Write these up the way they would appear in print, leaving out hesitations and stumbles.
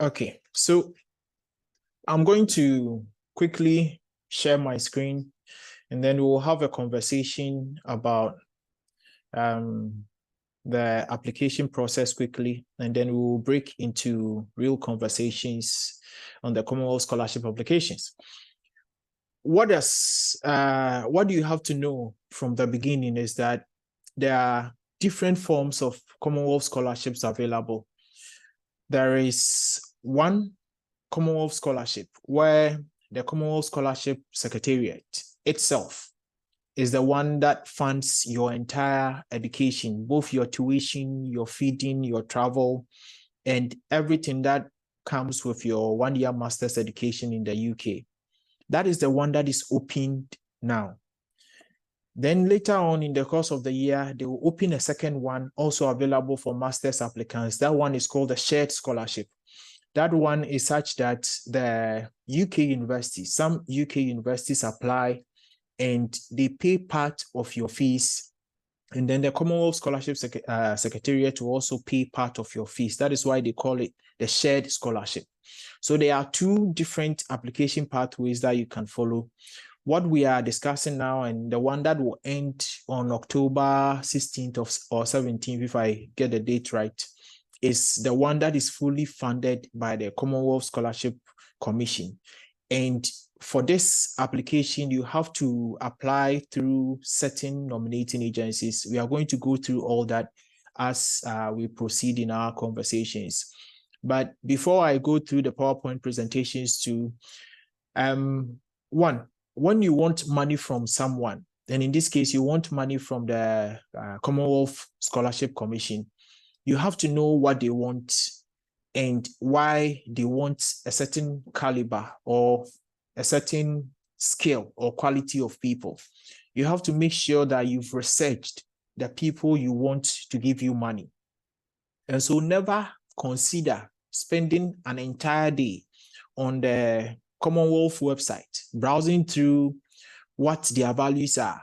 Okay, so I'm going to quickly share my screen and then we'll have a conversation about the application process quickly, and then we'll break into real conversations on the Commonwealth Scholarship applications. What do you have to know from the beginning is that there are different forms of Commonwealth scholarships available. There is one Commonwealth Scholarship where the Commonwealth Scholarship Secretariat itself is the one that funds your entire education, both your tuition, your feeding, your travel, and everything that comes with your 1-year master's education in the UK. That is the one that is opened now. Then later on in the course of the year, they will open a second one also available for master's applicants. That one is called the Shared Scholarship. That one is such that the UK universities, some UK universities apply and they pay part of your fees. And then the Commonwealth Scholarship Secretariat will also pay part of your fees. That is why they call it the Shared Scholarship. So there are two different application pathways that you can follow. What we are discussing now and the one that will end on October 16th or 17th, if I get the date right, is the one that is fully funded by the Commonwealth Scholarship Commission. And for this application, you have to apply through certain nominating agencies. We are going to go through all that as we proceed in our conversations. But before I go through the PowerPoint presentations to, one, when you want money from someone, and in this case, you want money from the Commonwealth Scholarship Commission, you have to know what they want and why they want a certain caliber or a certain skill or quality of people. You have to make sure that you've researched the people you want to give you money. And so never consider spending an entire day on the Commonwealth website, browsing through what their values are,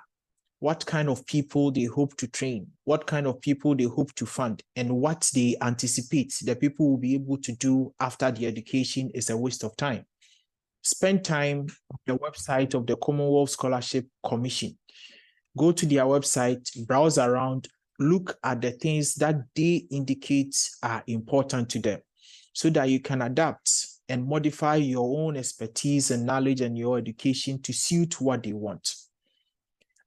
what kind of people they hope to train, what kind of people they hope to fund, and what they anticipate the people will be able to do after the education is a waste of time. Spend time on the website of the Commonwealth Scholarship Commission. Go to their website, browse around, look at the things that they indicate are important to them so that you can adapt and modify your own expertise and knowledge and your education to suit what they want.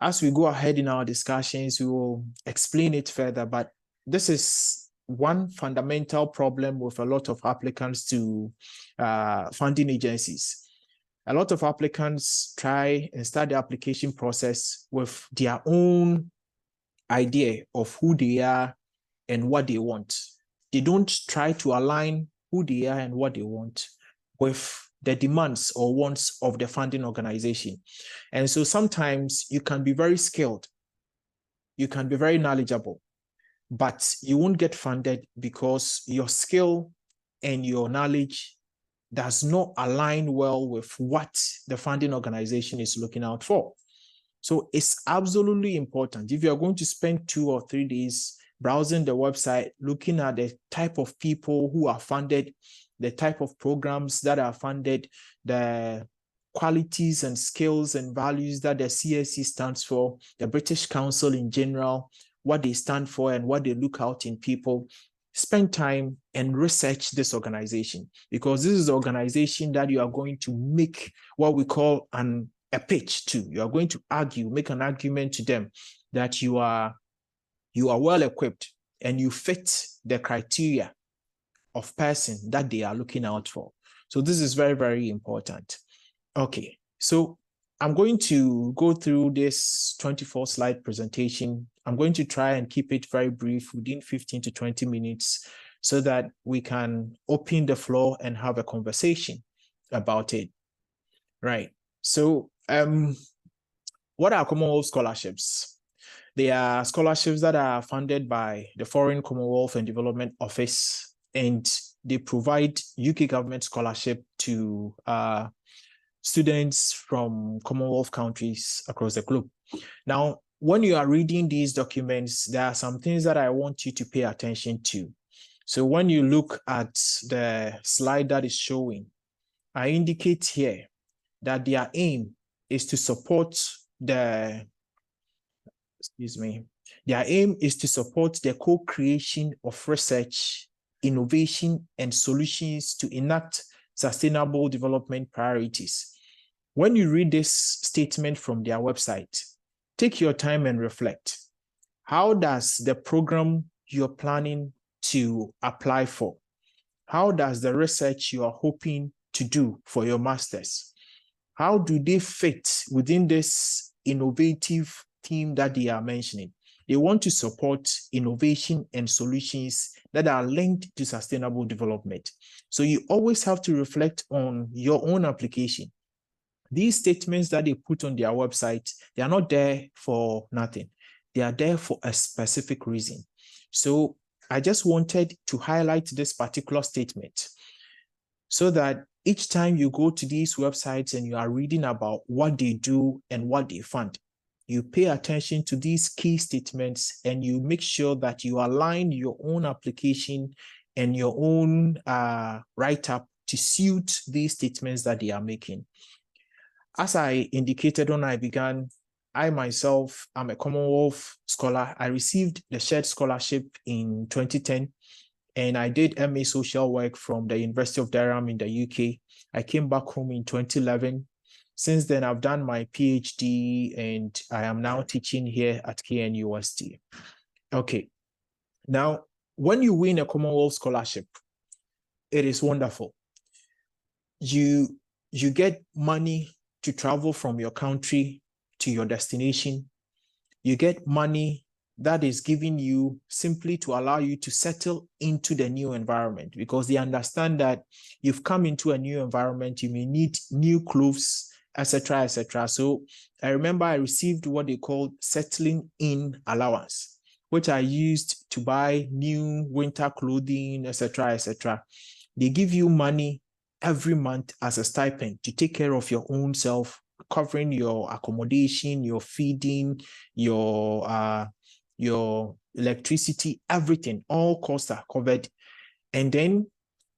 As we go ahead in our discussions, we will explain it further, but this is one fundamental problem with a lot of applicants to funding agencies. A lot of applicants try and start the application process with their own idea of who they are and what they want. They don't try to align who they are and what they want with the demands or wants of the funding organization. And so sometimes you can be very skilled, you can be very knowledgeable, but you won't get funded because your skill and your knowledge does not align well with what the funding organization is looking out for. So it's absolutely important. If you're going to spend 2 or 3 days browsing the website, looking at the type of people who are funded, the type of programs that are funded, the qualities and skills and values that the CSC stands for, the British Council in general, what they stand for and what they look out in people, spend time and research this organization, because this is the organization that you are going to make what we call a pitch to. You are going to argue, make an argument to them that you are well equipped and you fit the criteria of person that they are looking out for. So this is very, very important. Okay, so I'm going to go through this 24-slide presentation. I'm going to try and keep it very brief, within 15 to 20 minutes, so that we can open the floor and have a conversation about it. Right. So what are Commonwealth scholarships? They are scholarships that are funded by the Foreign Commonwealth and Development Office, and they provide UK government scholarship to students from Commonwealth countries across the globe. Now, when you are reading these documents, there are some things that I want you to pay attention to. So when you look at the slide that is showing, I indicate here that their aim is to support the, their aim is to support the co-creation of research, innovation, and solutions to enact sustainable development priorities. When you read this statement from their website, take your time and reflect. How does the program you're planning to apply for, how does the research you are hoping to do for your master's, how do they fit within this innovative theme that they are mentioning? They want to support innovation and solutions that are linked to sustainable development. So you always have to reflect on your own application. These statements that they put on their website, they are not there for nothing. They are there for a specific reason. So I just wanted to highlight this particular statement so that each time you go to these websites and you are reading about what they do and what they fund, you pay attention to these key statements and you make sure that you align your own application and your own write-up to suit these statements that they are making. As I indicated when I began, I myself am a Commonwealth scholar. I received the shared scholarship in 2010, and I did MA social work from the University of Durham in the UK. I came back home in 2011. Since then, I've done my PhD, and I am now teaching here at KNUST. Okay. Now, when you win a Commonwealth scholarship, it is wonderful. You get money to travel from your country to your destination. You get money that is given you simply to allow you to settle into the new environment, because they understand that you've come into a new environment, you may need new clothes, etc., etc. So I remember I received what they called settling in allowance, which I used to buy new winter clothing, etc., etc. They give you money every month as a stipend to take care of your own self, covering your accommodation, your feeding, your electricity, everything, all costs are covered. And then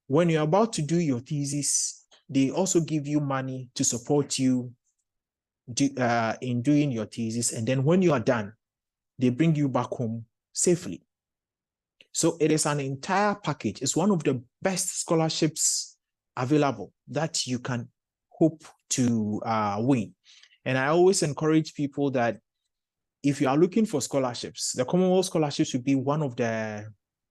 when you're about to do your thesis, they also give you money to support you in doing your thesis. And then when you are done, they bring you back home safely. So it is an entire package. It's one of the best scholarships available that you can hope to win. And I always encourage people that if you are looking for scholarships, the Commonwealth Scholarship should be one of the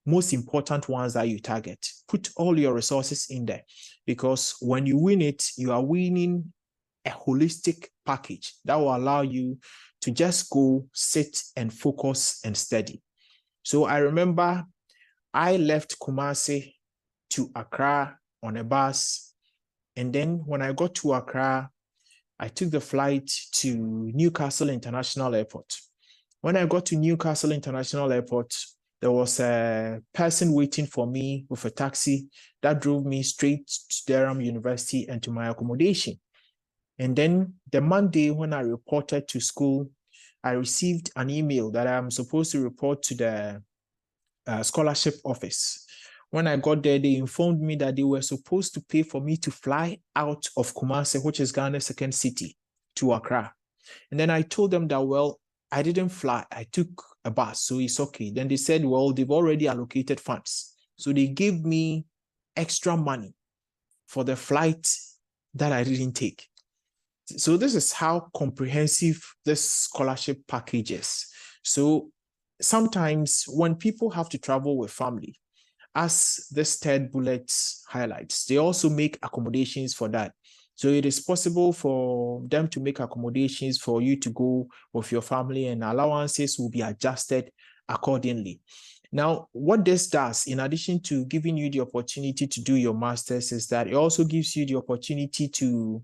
most important ones that you target. Put all your resources in there, because when you win it, you are winning a holistic package that will allow you to just go, sit and focus and study. So I remember I left Kumasi to Accra on a bus. And then when I got to Accra, I took the flight to Newcastle International Airport. When I got to Newcastle International Airport, there was a person waiting for me with a taxi that drove me straight to Durham University and to my accommodation. And then the Monday when I reported to school, I received an email that I'm supposed to report to the scholarship office. When I got there, they informed me that they were supposed to pay for me to fly out of Kumasi, which is Ghana's second city, to Accra. And then I told them that, well, I didn't fly. I took a bus, so it's okay. Then they said, well, they've already allocated funds. So they gave me extra money for the flight that I didn't take. So this is how comprehensive this scholarship package is. So sometimes when people have to travel with family, as this third bullet highlights, they also make accommodations for that. So it is possible for them to make accommodations for you to go with your family, and allowances will be adjusted accordingly. Now, what this does, in addition to giving you the opportunity to do your master's, is that it also gives you the opportunity to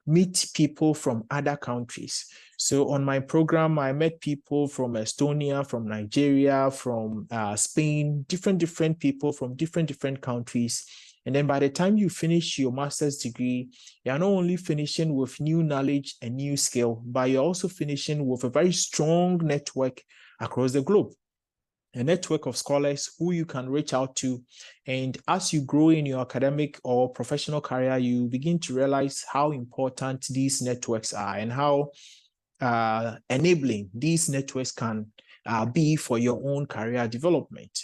meet people from other countries. So on my program, I met people from Estonia, from Nigeria, from Spain, different people from different countries. And then by the time you finish your master's degree, you're not only finishing with new knowledge and new skill, but you're also finishing with a very strong network across the globe. a network of scholars who you can reach out to. And as you grow in your academic or professional career, you begin to realize how important these networks are and how enabling these networks can be for your own career development.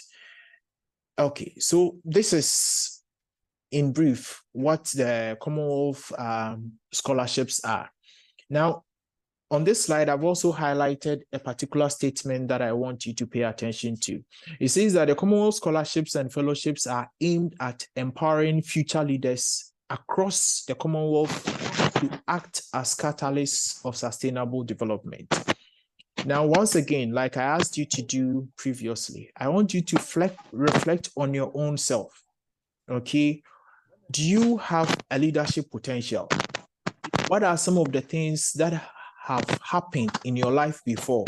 Okay, so this is in brief what the Commonwealth scholarships are. Now, on this slide, I've also highlighted a particular statement that I want you to pay attention to. It says that the Commonwealth scholarships and fellowships are aimed at empowering future leaders across the Commonwealth to act as catalysts of sustainable development. Now, once again, like I asked you to do previously, I want you to reflect on your own self. Okay, do you have a leadership potential? What are some of the things that have happened in your life before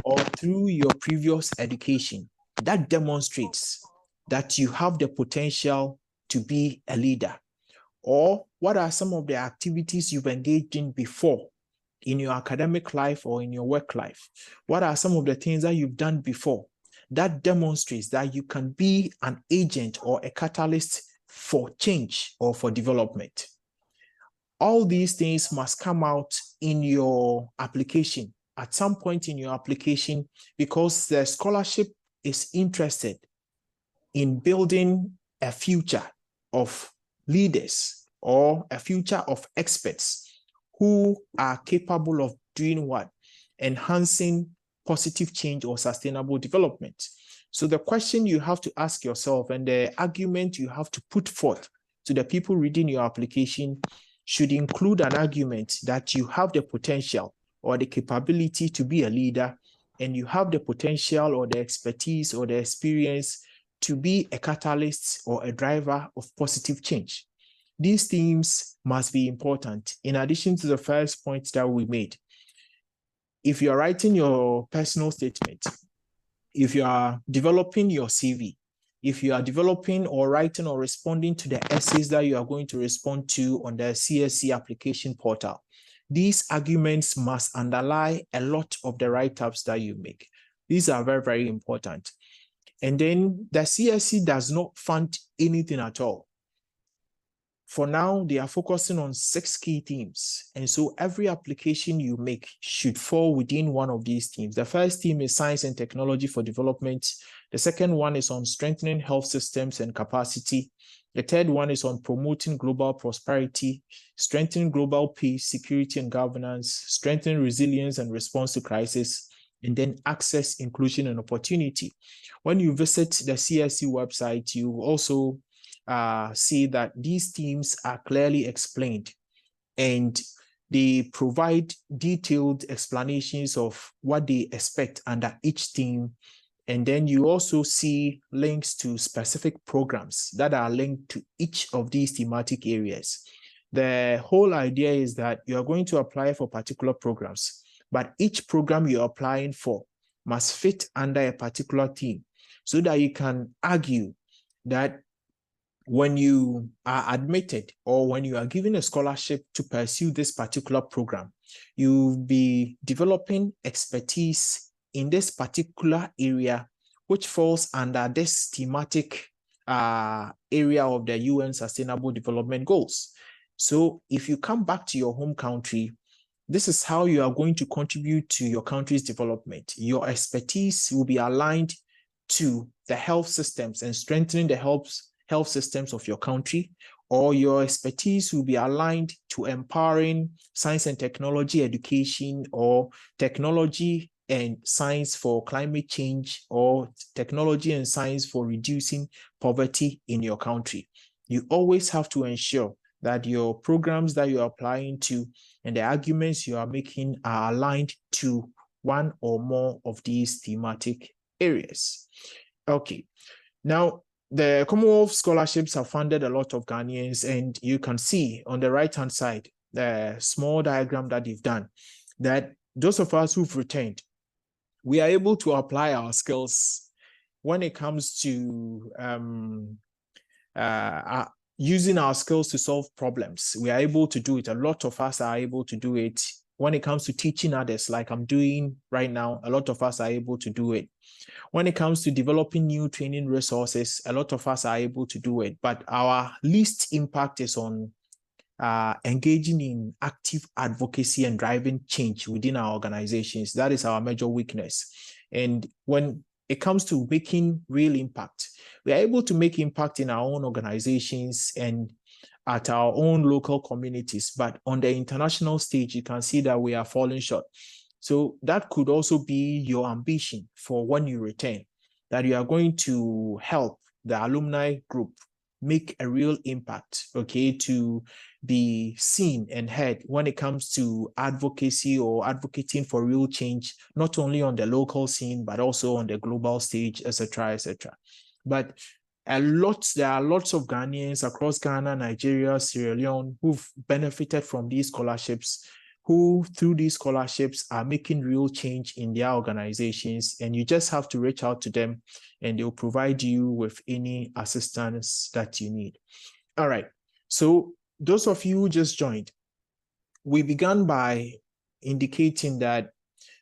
or through your previous education that demonstrates that you have the potential to be a leader? Or what are some of the activities you've engaged in before in your academic life or in your work life? What are some of the things that you've done before that demonstrates that you can be an agent or a catalyst for change or for development? All these things must come out in your application at some point in your application, because the scholarship is interested in building a future of leaders or a future of experts who are capable of doing what? Enhancing positive change or sustainable development. So the question you have to ask yourself and the argument you have to put forth to the people reading your application should include an argument that you have the potential or the capability to be a leader, and you have the potential or the expertise or the experience to be a catalyst or a driver of positive change. These themes must be important in addition to the first point that we made. If you're writing your personal statement, if you are developing your CV, if you are developing or writing or responding to the essays that you are going to respond to on the CSC application portal, these arguments must underlie a lot of the write-ups that you make. These are very, very important. And then the CSC does not fund anything at all. For now, they are focusing on 6 key themes. And so every application you make should fall within one of these themes. The first theme is science and technology for development. The second one is on strengthening health systems and capacity. The third one is on promoting global prosperity, strengthening global peace, security, and governance, strengthening resilience and response to crisis, and then access, inclusion, and opportunity. When you visit the CSC website, you also see that these themes are clearly explained, and they provide detailed explanations of what they expect under each theme. And then you also see links to specific programs that are linked to each of these thematic areas. The whole idea is that you are going to apply for particular programs, but each program you're applying for must fit under a particular theme, so that you can argue that when you are admitted or when you are given a scholarship to pursue this particular program, you'll be developing expertise in this particular area, which falls under this thematic area of the UN Sustainable Development Goals. So if you come back to your home country, this is how you are going to contribute to your country's development. Your expertise will be aligned to the health systems and strengthening the health systems of your country, or your expertise will be aligned to empowering science and technology education, or technology and science for climate change, or technology and science for reducing poverty in your country. You always have to ensure that your programs that you're applying to and the arguments you are making are aligned to one or more of these thematic areas. Okay, now, the Commonwealth scholarships have funded a lot of Ghanaians, and you can see on the right-hand side, the small diagram that they've done, that those of us who've returned, we are able to apply our skills when it comes to using our skills to solve problems. We are able to do it. A lot of us are able to do it When it comes to teaching others, like I'm doing right now, a lot of us are able to do it. When it comes to developing new training resources, a lot of us are able to do it. But our least impact is on engaging in active advocacy and driving change within our organizations. That is our major weakness. And when it comes to making real impact, we are able to make impact in our own organizations and at our own local communities. But on the international stage, you can see that we are falling short. So that could also be your ambition for when you return, that you are going to help the alumni group make a real impact, okay, to be seen and heard when it comes to advocacy or advocating for real change, not only on the local scene, but also on the global stage, etc., etc. But there are lots of Ghanaians across Ghana, Nigeria, Sierra Leone who've benefited from these scholarships, who through these scholarships are making real change in their organizations. And you just have to reach out to them and they'll provide you with any assistance that you need. All right. So those of you who just joined, we began by indicating that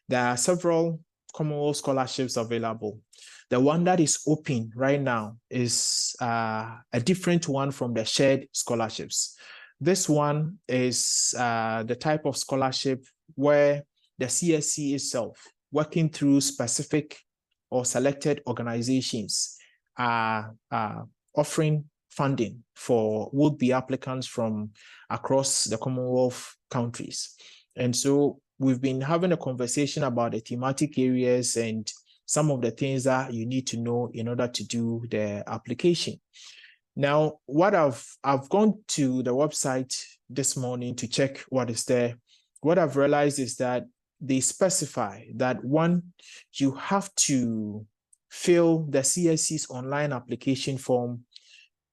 there are several Commonwealth scholarships available. The one that is open right now is a different one from the shared scholarships. This one is the type of scholarship where the CSC itself, working through specific or selected organizations, are offering funding for would-be applicants from across the Commonwealth countries. And so we've been having a conversation about the thematic areas and some of the things that you need to know in order to do the application. Now, what I've gone to the website this morning to check what is there. What I've realized is that they specify that one, you have to fill the CSC's online application form,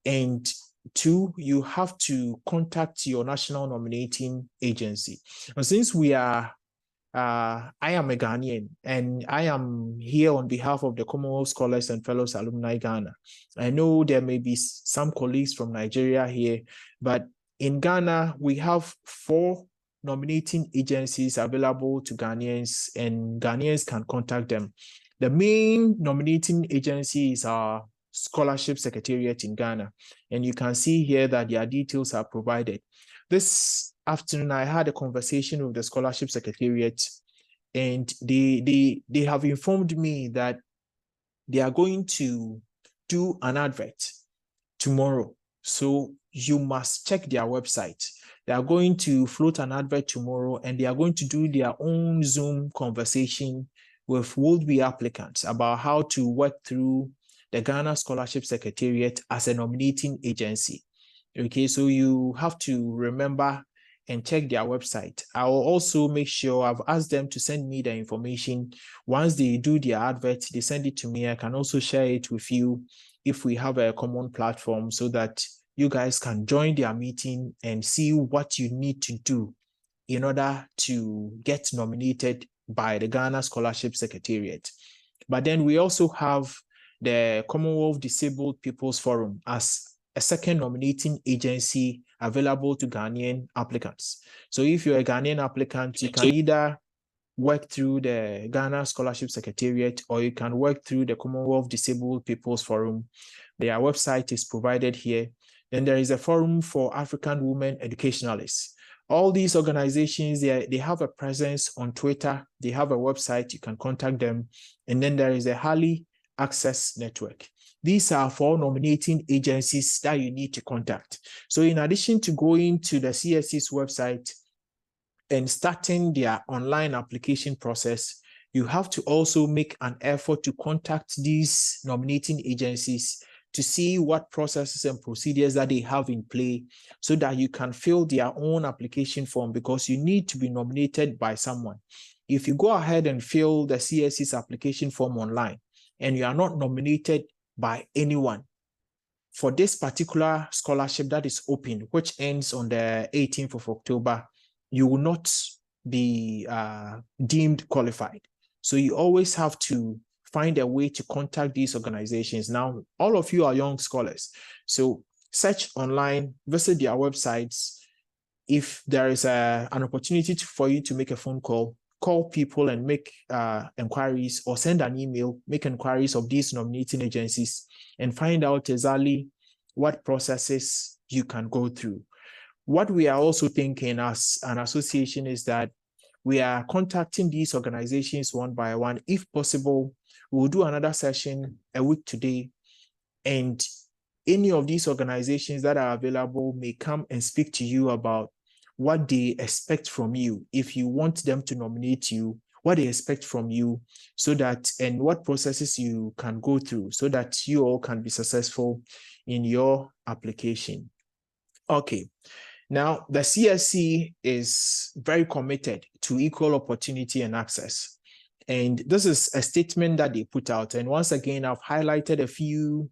and two, you have to contact your national nominating agency. And since I am a Ghanaian and I am here on behalf of the Commonwealth Scholars and Fellows Alumni Ghana. I know there may be some colleagues from Nigeria here, but in Ghana, we have 4 nominating agencies available to Ghanaians, and Ghanaians can contact them. The main nominating agency is our Scholarship Secretariat in Ghana, and you can see here that their details are provided. This afternoon, I had a conversation with the Scholarship Secretariat, and they have informed me that they are going to do an advert tomorrow. So you must check their website. They are going to float an advert tomorrow, and they are going to do their own Zoom conversation with would-be applicants about how to work through the Ghana Scholarship Secretariat as a nominating agency. Okay, so you have to remember and check their website. I will also make sure I've asked them to send me the information. Once they do their advert, they send it to me. I can also share it with you if we have a common platform so that you guys can join their meeting and see what you need to do in order to get nominated by the Ghana Scholarship Secretariat. But then we also have the Commonwealth Disabled People's Forum as a second nominating agency available to Ghanaian applicants. So if you're a Ghanaian applicant, you can either work through the Ghana Scholarship Secretariat or you can work through the Commonwealth Disabled People's Forum. Their website is provided here. Then there is a forum for African women educationalists. All these organizations, they have a presence on Twitter. They have a website. You can contact them. And then there is a Harley Access Network. These are 4 nominating agencies that you need to contact. So in addition to going to the CSC's website and starting their online application process, you have to also make an effort to contact these nominating agencies to see what processes and procedures that they have in play so that you can fill their own application form, because you need to be nominated by someone. If you go ahead and fill the CSC's application form online and you are not nominated by anyone for this particular scholarship that is open, which ends on the 18th of October, you will not be deemed qualified. So you always have to find a way to contact these organizations. Now, all of you are young scholars, so search online, visit their websites. if there is an opportunity for you to make a phone call, call people and make inquiries, or send an email, make inquiries of these nominating agencies and find out exactly what processes you can go through. What we are also thinking as an association is that we are contacting these organizations one by one. If possible, we'll do another session a week today, and any of these organizations that are available may come and speak to you about what they expect from you. If you want them to nominate you, what they expect from you, so that, and what processes you can go through so that you all can be successful in your application. Okay. Now, the CSC is very committed to equal opportunity and access. And this is a statement that they put out. And once again, I've highlighted a few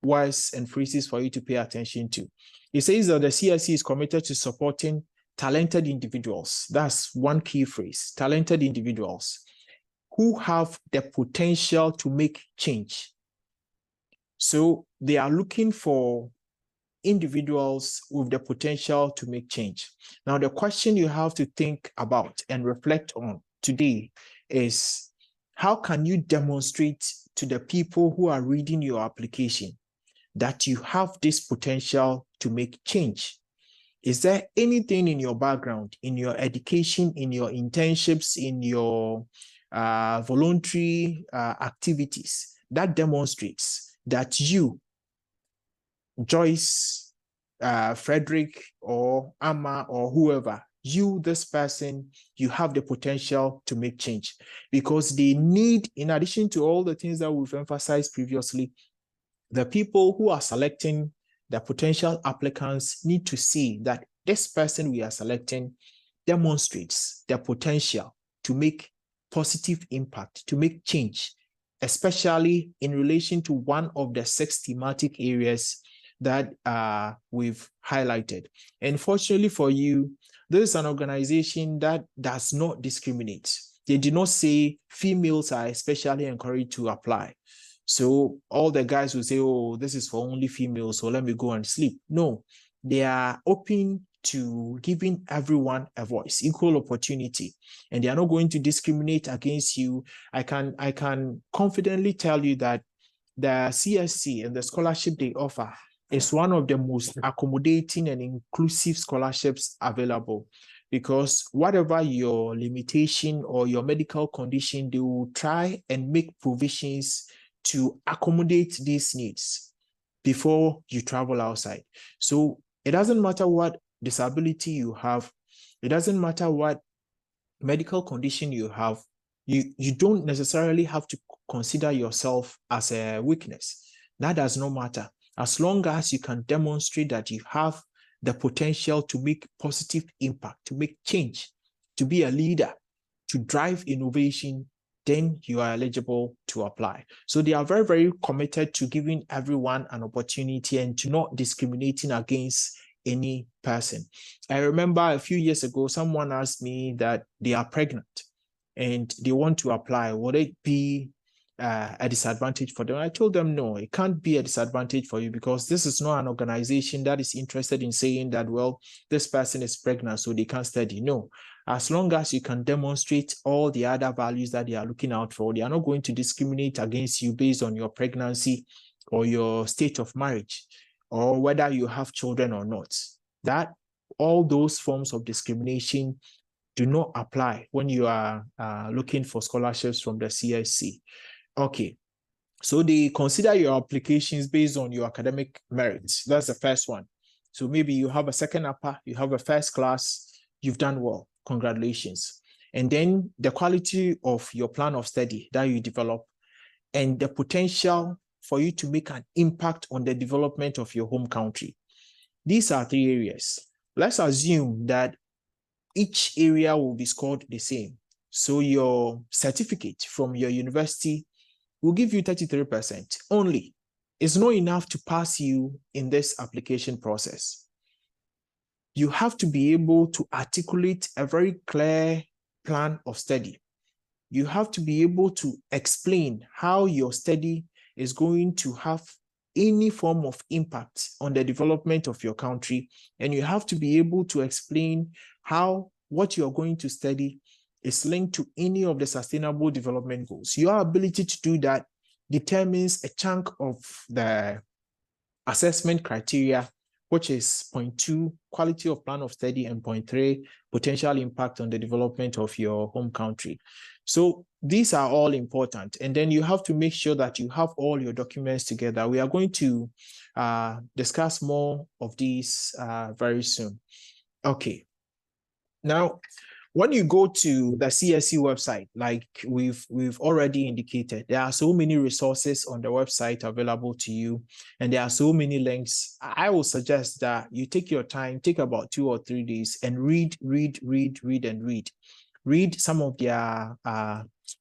words and phrases for you to pay attention to. It says that the CSC is committed to supporting talented individuals. That's one key phrase, talented individuals who have the potential to make change. So they are looking for individuals with the potential to make change. Now, the question you have to think about and reflect on today is, how can you demonstrate to the people who are reading your application that you have this potential to make change? Is there anything in your background, in your education, in your internships, in your voluntary activities that demonstrates that you, Joyce, Frederick, or Amma, or whoever, you, this person, you have the potential to make change? Because they need, in addition to all the things that we've emphasized previously, the people who are selecting the potential applicants need to see that this person we are selecting demonstrates the potential to make positive impact, to make change, especially in relation to one of the 6 thematic areas that we've highlighted. And fortunately for you, this is an organization that does not discriminate. They do not say females are especially encouraged to apply. So all the guys will say, oh, this is for only females, so let me go and sleep. No, they are open to giving everyone a voice, equal opportunity, and they are not going to discriminate against you. I can confidently tell you that the CSC and the scholarship they offer is one of the most accommodating and inclusive scholarships available, because whatever your limitation or your medical condition, they will try and make provisions to accommodate these needs before you travel outside. So it doesn't matter what disability you have, it doesn't matter what medical condition you have, you don't necessarily have to consider yourself as a weakness. That does not matter. As long as you can demonstrate that you have the potential to make positive impact, to make change, to be a leader, to drive innovation, then you are eligible to apply. So they are very, very committed to giving everyone an opportunity and to not discriminating against any person. I remember a few years ago, someone asked me that they are pregnant and they want to apply. Would it be a disadvantage for them? I told them, no, it can't be a disadvantage for you, because this is not an organization that is interested in saying that, well, this person is pregnant, so they can't study. No, as long as you can demonstrate all the other values that they are looking out for, they are not going to discriminate against you based on your pregnancy or your state of marriage or whether you have children or not. That all those forms of discrimination do not apply when you are looking for scholarships from the CSC. Okay, so they consider your applications based on your academic merits. That's the first one. So maybe you have a second upper, you have a first class, you've done well, congratulations. And then the quality of your plan of study that you develop and the potential for you to make an impact on the development of your home country. These are 3 areas. Let's assume that each area will be scored the same. So your certificate from your university will give you 33% only. It's not enough to pass you in this application process. You have to be able to articulate a very clear plan of study. You have to be able to explain how your study is going to have any form of impact on the development of your country. And you have to be able to explain how what you're going to study is linked to any of the sustainable development goals. Your ability to do that determines a chunk of the assessment criteria, which is point 2, quality of plan of study, and point 3, potential impact on the development of your home country. So these are all important. And then you have to make sure that you have all your documents together. We are going to discuss more of these very soon. Okay. Now, when you go to the CSC website, like we've already indicated, there are so many resources on the website available to you, and there are so many links. I will suggest that you take your time, take about 2 or 3 days, and read. Read some of their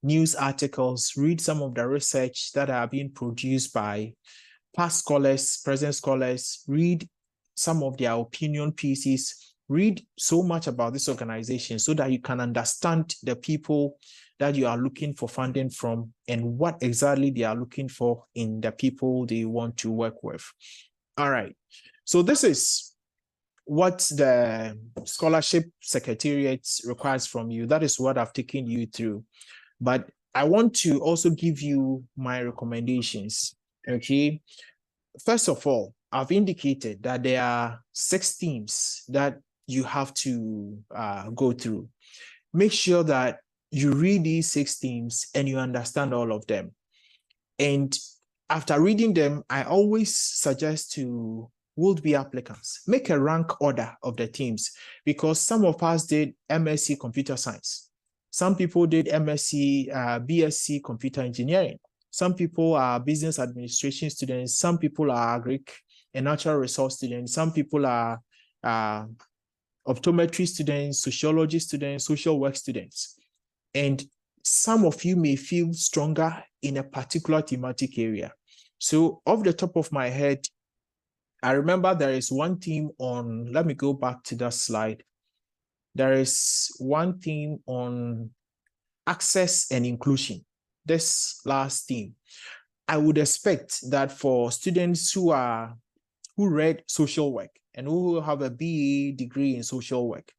news articles, read some of the research that are being produced by past scholars, present scholars, read some of their opinion pieces. Read so much about this organization so that you can understand the people that you are looking for funding from and what exactly they are looking for in the people they want to work with. All right. So this is what the Scholarship Secretariat requires from you. That is what I've taken you through. But I want to also give you my recommendations. Okay. First of all, I've indicated that there are 6 themes that you have to go through. Make sure that you read these 6 themes and you understand all of them. And after reading them, I always suggest to would-be applicants, make a rank order of the themes, because some of us did MSc Computer Science. Some people did MSc, BSc Computer Engineering. Some people are business administration students. Some people are agric and natural resource students. Some people are optometry students, sociology students, social work students. And some of you may feel stronger in a particular thematic area. So off the top of my head, I remember there is one theme on, let me go back to that slide. There is one theme on access and inclusion. This last theme. I would expect that for students who read social work and who have a BA degree in social work,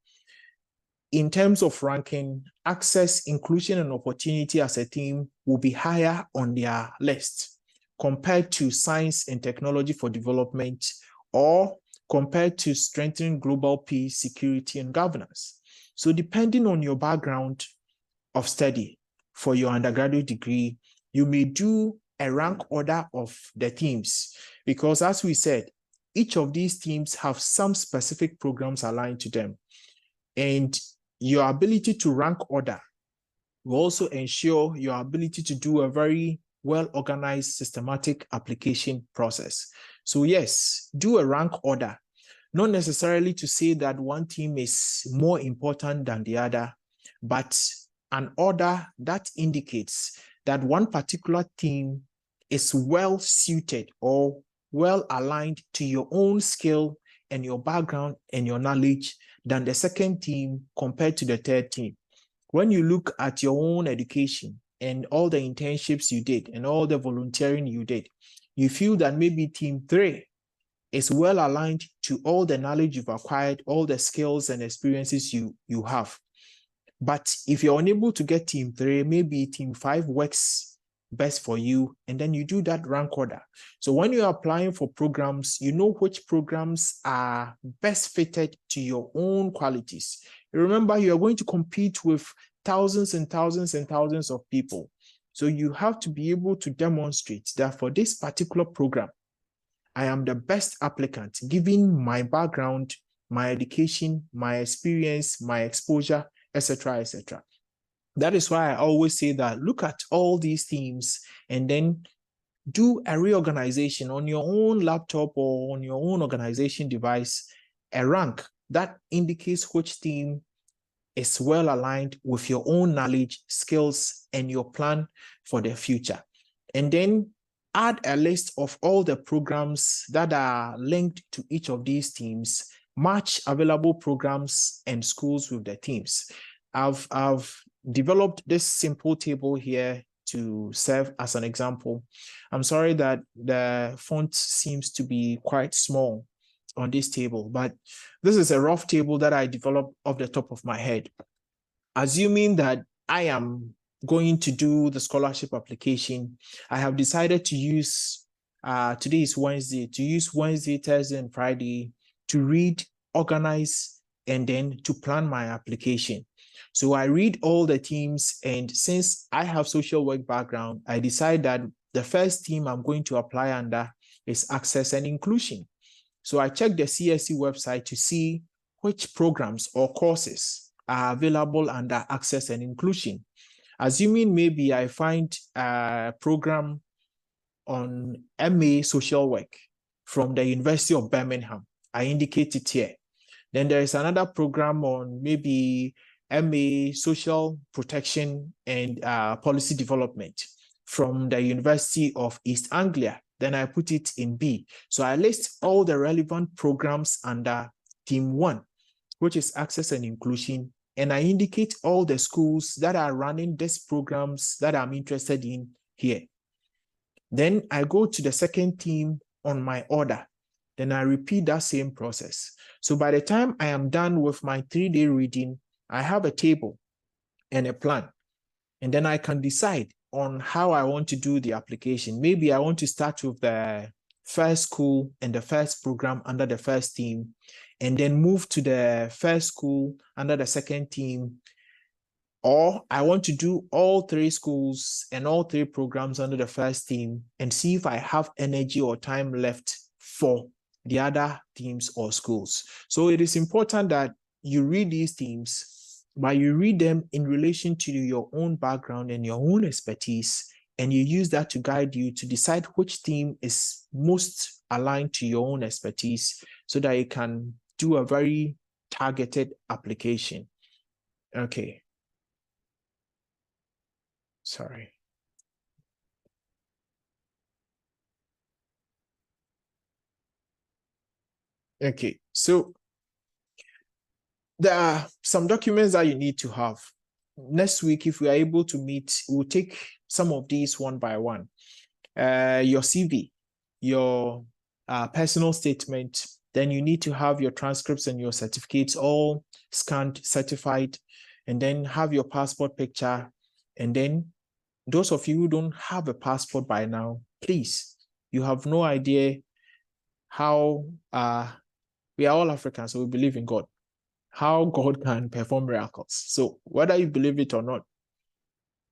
in terms of ranking, access, inclusion, and opportunity as a theme will be higher on their list compared to science and technology for development, or compared to strengthening global peace, security, and governance. So depending on your background of study for your undergraduate degree, you may do a rank order of the themes, because as we said, each of these themes have some specific programs aligned to them. And your ability to rank order will also ensure your ability to do a very well-organized systematic application process. So yes, do a rank order, not necessarily to say that one theme is more important than the other, but an order that indicates that one particular theme is well suited or well aligned to your own skill and your background and your knowledge than the second theme compared to the third theme. When you look at your own education and all the internships you did and all the volunteering you did, you feel that maybe theme 3 is well aligned to all the knowledge you've acquired, all the skills and experiences you have. But if you're unable to get theme 3, maybe theme 5 works best for you, and then you do that rank order. So when you're applying for programs, you know which programs are best fitted to your own qualities. Remember, you're going to compete with thousands and thousands and thousands of people. So you have to be able to demonstrate that for this particular program, I am the best applicant, given my background, my education, my experience, my exposure, etc., etc. That is why I always say that look at all these themes and then do a reorganization on your own laptop or on your own organization device, a rank that indicates which theme is well aligned with your own knowledge, skills, and your plan for the future. And then add a list of all the programs that are linked to each of these themes, match available programs and schools with the themes. I've developed this simple table here to serve as an example. I'm sorry that the font seems to be quite small on this table, but this is a rough table that I developed off the top of my head. Assuming that I am going to do the scholarship application, I have decided to use, today is Wednesday, to use Wednesday, Thursday, and Friday to read, organize, and then to plan my application. So I read all the teams, and since I have social work background, I decide that the first team I'm going to apply under is access and inclusion. So I check the CSC website to see which programs or courses are available under access and inclusion. Assuming maybe I find a program on MA social work from the University of Birmingham, I indicate it here. Then there is another program on maybe MA social protection and policy development from the University of East Anglia. Then I put it in B. So I list all the relevant programs under Team 1, which is access and inclusion. And I indicate all the schools that are running these programs that I'm interested in here. Then I go to the second team on my order. Then I repeat that same process. So by the time I am done with my 3-day reading, I have a table and a plan. And then I can decide on how I want to do the application. Maybe I want to start with the first school and the first program under the first team, and then move to the first school under the second team. Or I want to do all 3 schools and all 3 programs under the first team and see if I have energy or time left for the other teams or schools. So it is important that you read these teams, but you read them in relation to your own background and your own expertise, and you use that to guide you to decide which team is most aligned to your own expertise so that you can do a very targeted application. Okay. Sorry. Okay, so there are some documents that you need to have. Next week, if we are able to meet, we'll take some of these one by one. Your CV, your personal statement, then you need to have your transcripts and your certificates all scanned, certified, and then have your passport picture. And then those of you who don't have a passport by now, please, you have no idea how we are all Africans, so we believe in God, how God can perform miracles. So whether you believe it or not,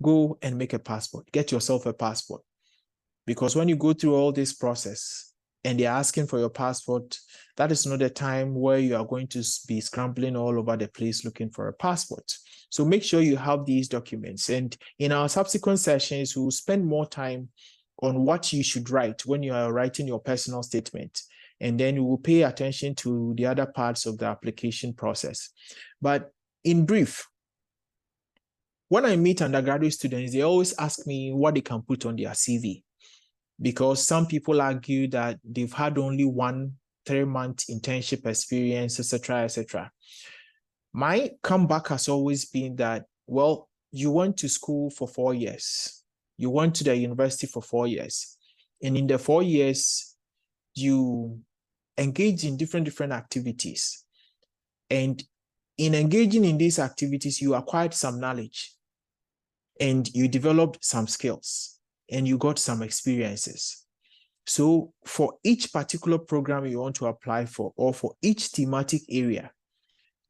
go and make a passport, get yourself a passport. Because when you go through all this process and they're asking for your passport, that is not the time where you are going to be scrambling all over the place looking for a passport. So make sure you have these documents. And in our subsequent sessions, we'll spend more time on what you should write when you are writing your personal statement. And then we will pay attention to the other parts of the application process. But in brief, when I meet undergraduate students, they always ask me what they can put on their CV, because some people argue that they've had only 1 3-month internship experience, etc., etc. My comeback has always been that, well, you went to school for 4 years. You went to the university for 4 years. And in the 4 years, you engage in different activities. And in engaging in these activities, you acquired some knowledge and you developed some skills and you got some experiences. So for each particular program you want to apply for, or for each thematic area,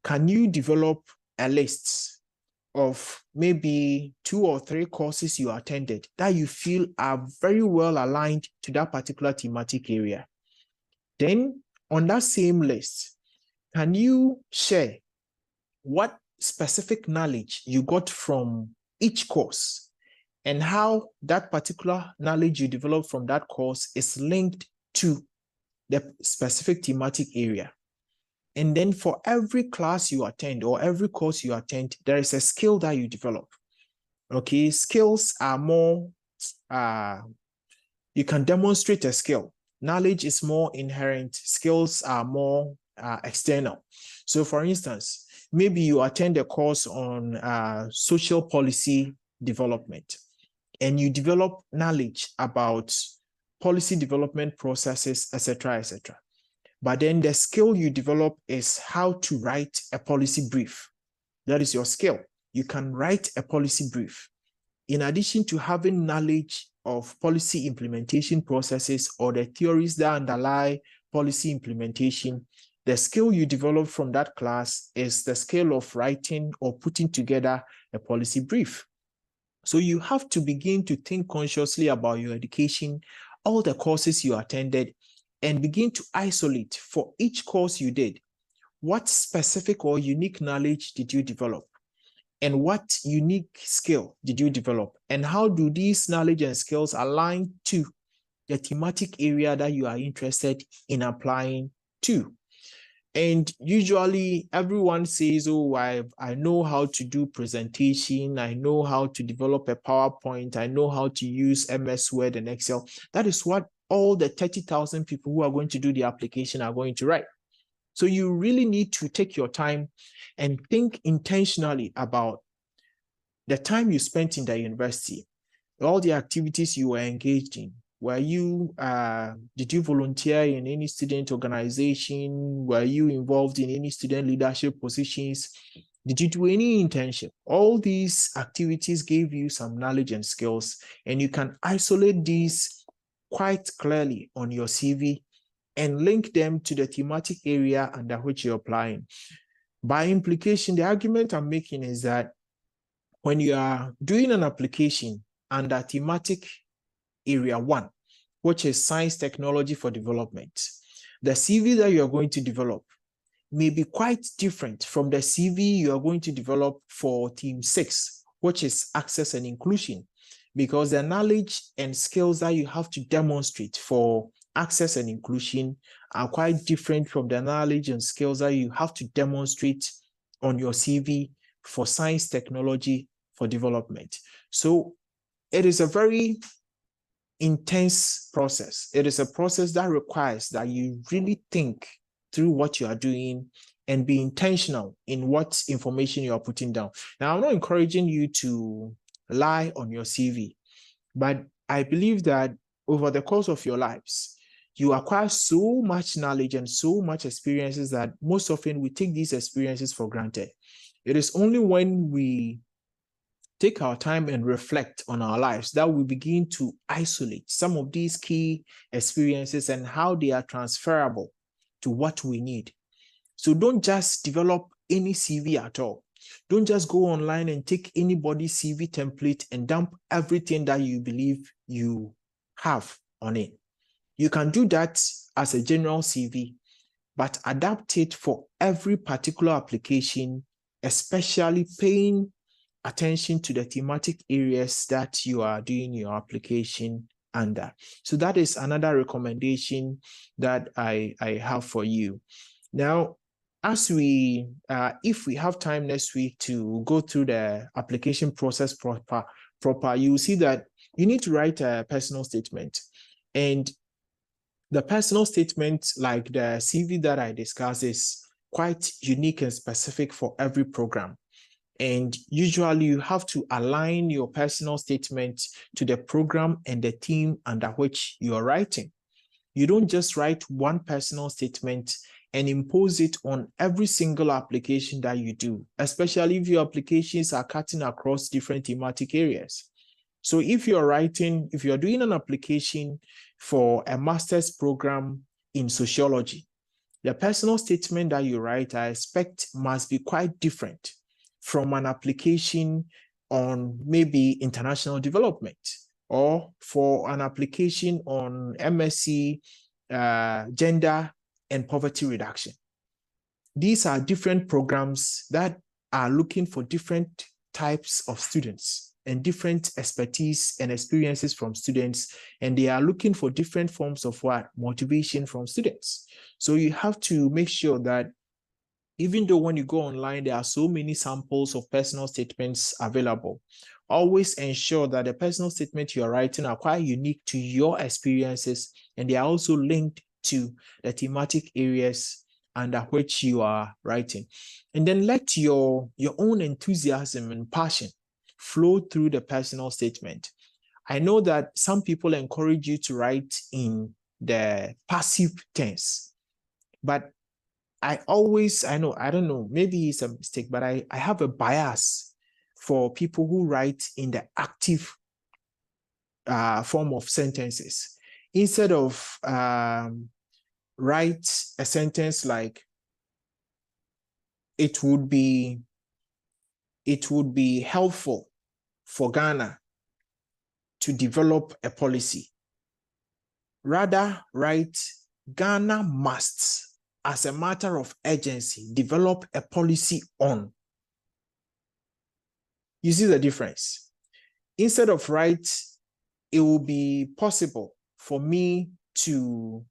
can you develop a list of maybe 2 or 3 courses you attended that you feel are very well aligned to that particular thematic area? Then on that same list, can you share what specific knowledge you got from each course and how that particular knowledge you developed from that course is linked to the specific thematic area? And then for every class you attend or every course you attend, there is a skill that you develop. Okay, skills are more, you can demonstrate a skill. Knowledge is more inherent. Skills are more external. So for instance, maybe you attend a course on social policy development. and you develop knowledge about policy development processes, etc., etc. But then the skill you develop is how to write a policy brief. That is your skill. You can write a policy brief. In addition to having knowledge of policy implementation processes or the theories that underlie policy implementation, the skill you develop from that class is the skill of writing or putting together a policy brief. So you have to begin to think consciously about your education, all the courses you attended, and begin to isolate for each course you did. What specific or unique knowledge did you develop? And what unique skill did you develop? And how do these knowledge and skills align to the thematic area that you are interested in applying to? And usually everyone says, oh, I know how to do presentation. I know how to develop a PowerPoint. I know how to use MS Word and Excel. That is what all the 30,000 people who are going to do the application are going to write. So you really need to take your time and think intentionally about the time you spent in the university, all the activities you were engaged in. Did you volunteer in any student organization? Were you involved in any student leadership positions? Did you do any internship? All these activities gave you some knowledge and skills, and you can isolate these quite clearly on your CV and link them to the thematic area under which you're applying. By implication, the argument I'm making is that when you are doing an application under thematic area 1, which is science technology for development, the CV that you are going to develop may be quite different from the CV you are going to develop for Team 6, which is access and inclusion, because the knowledge and skills that you have to demonstrate for access and inclusion are quite different from the knowledge and skills that you have to demonstrate on your CV for science technology for development. So it is a very intense process. It is a process that requires that you really think through what you are doing and be intentional in what information you are putting down. Now, I'm not encouraging you to lie on your CV, but I believe that over the course of your lives, you acquire so much knowledge and so much experiences that most often we take these experiences for granted. It is only when we take our time and reflect on our lives that we begin to isolate some of these key experiences and how they are transferable to what we need. So don't just develop any CV at all. Don't just go online and take anybody's CV template and dump everything that you believe you have on it. You can do that as a general CV, but adapt it for every particular application, especially paying attention to the thematic areas that you are doing your application under. So that is another recommendation that I have for you. Now, as if we have time next week to go through the application process proper, you will see that you need to write a personal statement. And the personal statement, like the CV that I discussed, is quite unique and specific for every program. And usually you have to align your personal statement to the program and the team under which you are writing. You don't just write one personal statement and impose it on every single application that you do, especially if your applications are cutting across different thematic areas. So if you're doing an application for a master's program in sociology, the personal statement that you write, I expect, must be quite different from an application on maybe international development, or for an application on MSc gender and poverty reduction. These are different programs that are looking for different types of students and different expertise and experiences from students, and they are looking for different forms of motivation from students. So you have to make sure that even though when you go online, there are so many samples of personal statements available, always ensure that the personal statement you are writing are quite unique to your experiences, and they are also linked to the thematic areas under which you are writing. And then let your own enthusiasm and passion flow through the personal statement. I know that some people encourage you to write in the passive tense, but I don't know, maybe it's a mistake, but I have a bias for people who write in the active form of sentences. Instead of write a sentence like, it would be helpful for Ghana to develop a policy. Rather, write, Ghana must, as a matter of urgency, develop a policy on. You see the difference? Instead of write, it will be possible for me to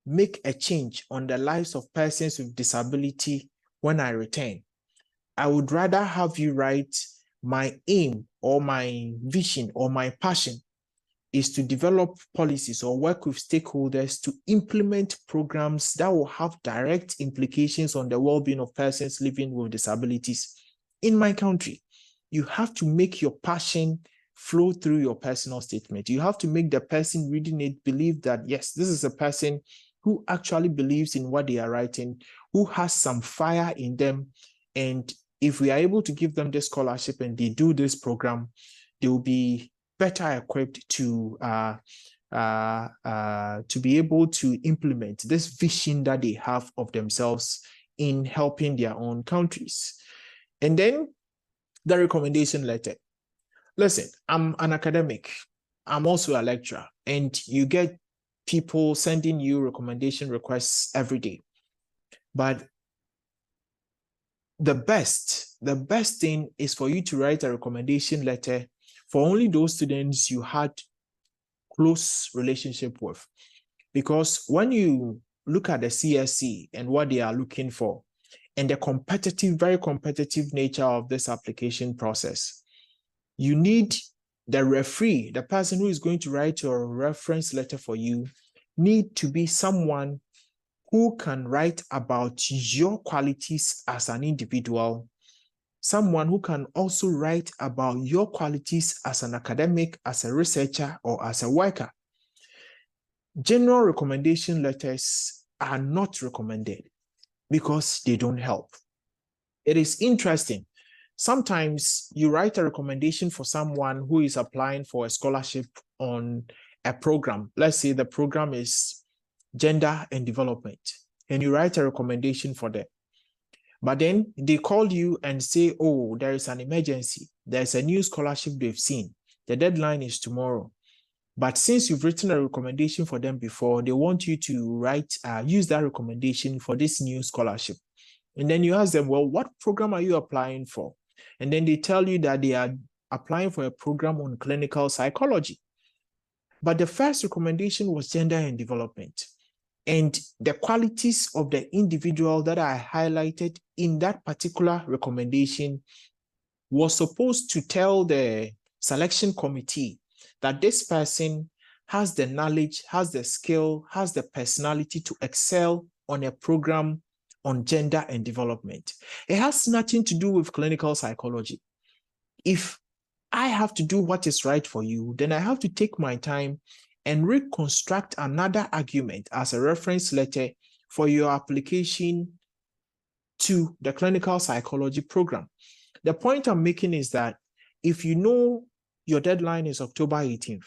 make a change on the lives of persons with disability when I return. I would rather have you write, my aim or my vision or my passion is to develop policies or work with stakeholders to implement programs that will have direct implications on the well-being of persons living with disabilities in my country. You have to make your passion flow through your personal statement. You have to make the person reading it believe that, yes, this is a person who actually believes in what they are writing, who has some fire in them. And if we are able to give them this scholarship and they do this program, they will be better equipped to be able to implement this vision that they have of themselves in helping their own countries. And then the recommendation letter. Listen, I'm an academic. I'm also a lecturer, and you get people sending you recommendation requests every day. But the best thing is for you to write a recommendation letter for only those students you had close relationship with. Because when you look at the CSC and what they are looking for, and the very competitive nature of this application process, you need the referee, the person who is going to write your reference letter for you, need to be someone who can write about your qualities as an individual, someone who can also write about your qualities as an academic, as a researcher, or as a worker. General recommendation letters are not recommended because they don't help. It is interesting. Sometimes you write a recommendation for someone who is applying for a scholarship on a program. Let's say the program is gender and development, and you write a recommendation for them. But then they call you and say, oh, there is an emergency. There's a new scholarship they've seen. The deadline is tomorrow. But since you've written a recommendation for them before, they want you to use that recommendation for this new scholarship. And then you ask them, well, what program are you applying for? And then they tell you that they are applying for a program on clinical psychology. But the first recommendation was gender and development. And the qualities of the individual that I highlighted in that particular recommendation was supposed to tell the selection committee that this person has the knowledge, has the skill, has the personality to excel on a program on gender and development. It has nothing to do with clinical psychology. If I have to do what is right for you, then I have to take my time and reconstruct another argument as a reference letter for your application to the clinical psychology program. The point I'm making is that if you know your deadline is October 18th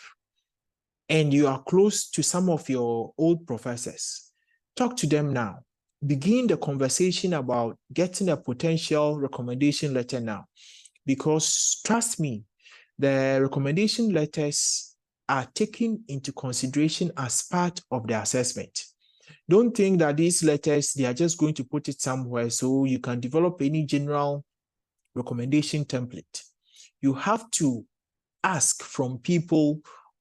and you are close to some of your old professors, talk to them now. Begin the conversation about getting a potential recommendation letter now. Because trust me, the recommendation letters are taken into consideration as part of the assessment. Don't think that these letters, they are just going to put it somewhere so you can develop any general recommendation template. You have to ask from people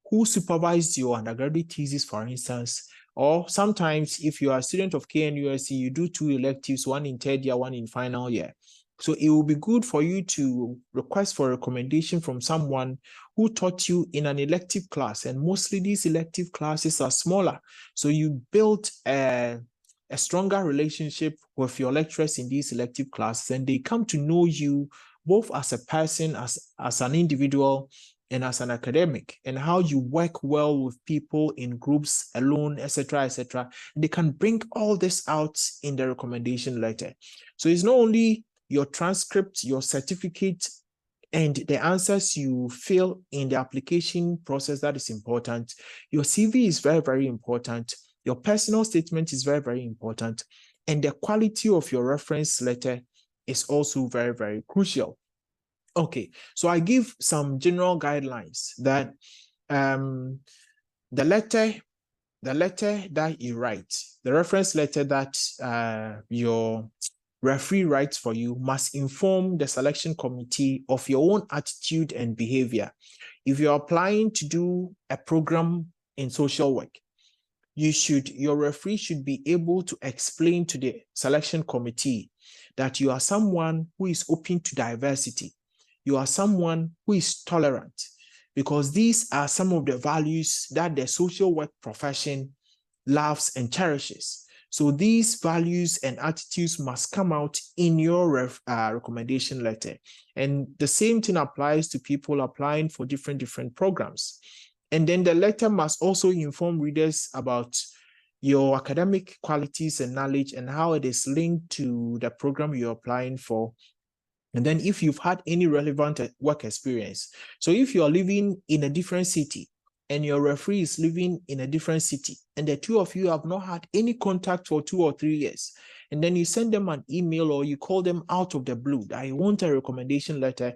who supervise your undergraduate thesis, for instance, or sometimes if you are a student of KNUST, you do 2 electives, one in third year, one in final year. So it will be good for you to request for a recommendation from someone who taught you in an elective class. And mostly these elective classes are smaller. So you build a stronger relationship with your lecturers in these elective classes, and they come to know you both as a person, as an individual, and as an academic, and how you work well with people in groups, alone, etc., etc. They can bring all this out in the recommendation letter. So it's not only your transcript, your certificate, and the answers you fill in the application process that is important. Your CV is very, very important. Your personal statement is very, very important. And the quality of your reference letter is also very, very crucial. Okay, so I give some general guidelines that the letter that you write, the reference letter that your referee writes for you, must inform the selection committee of your own attitude and behavior. If you're applying to do a program in social work, your referee should be able to explain to the selection committee that you are someone who is open to diversity. You are someone who is tolerant, because these are some of the values that the social work profession loves and cherishes. So these values and attitudes must come out in your recommendation letter. And the same thing applies to people applying for different programs. And then the letter must also inform readers about your academic qualities and knowledge and how it is linked to the program you're applying for. And then if you've had any relevant work experience. So if you're living in a different city and your referee is living in a different city, and the two of you have not had any contact for 2 or 3 years, and then you send them an email or you call them out of the blue, I want a recommendation letter,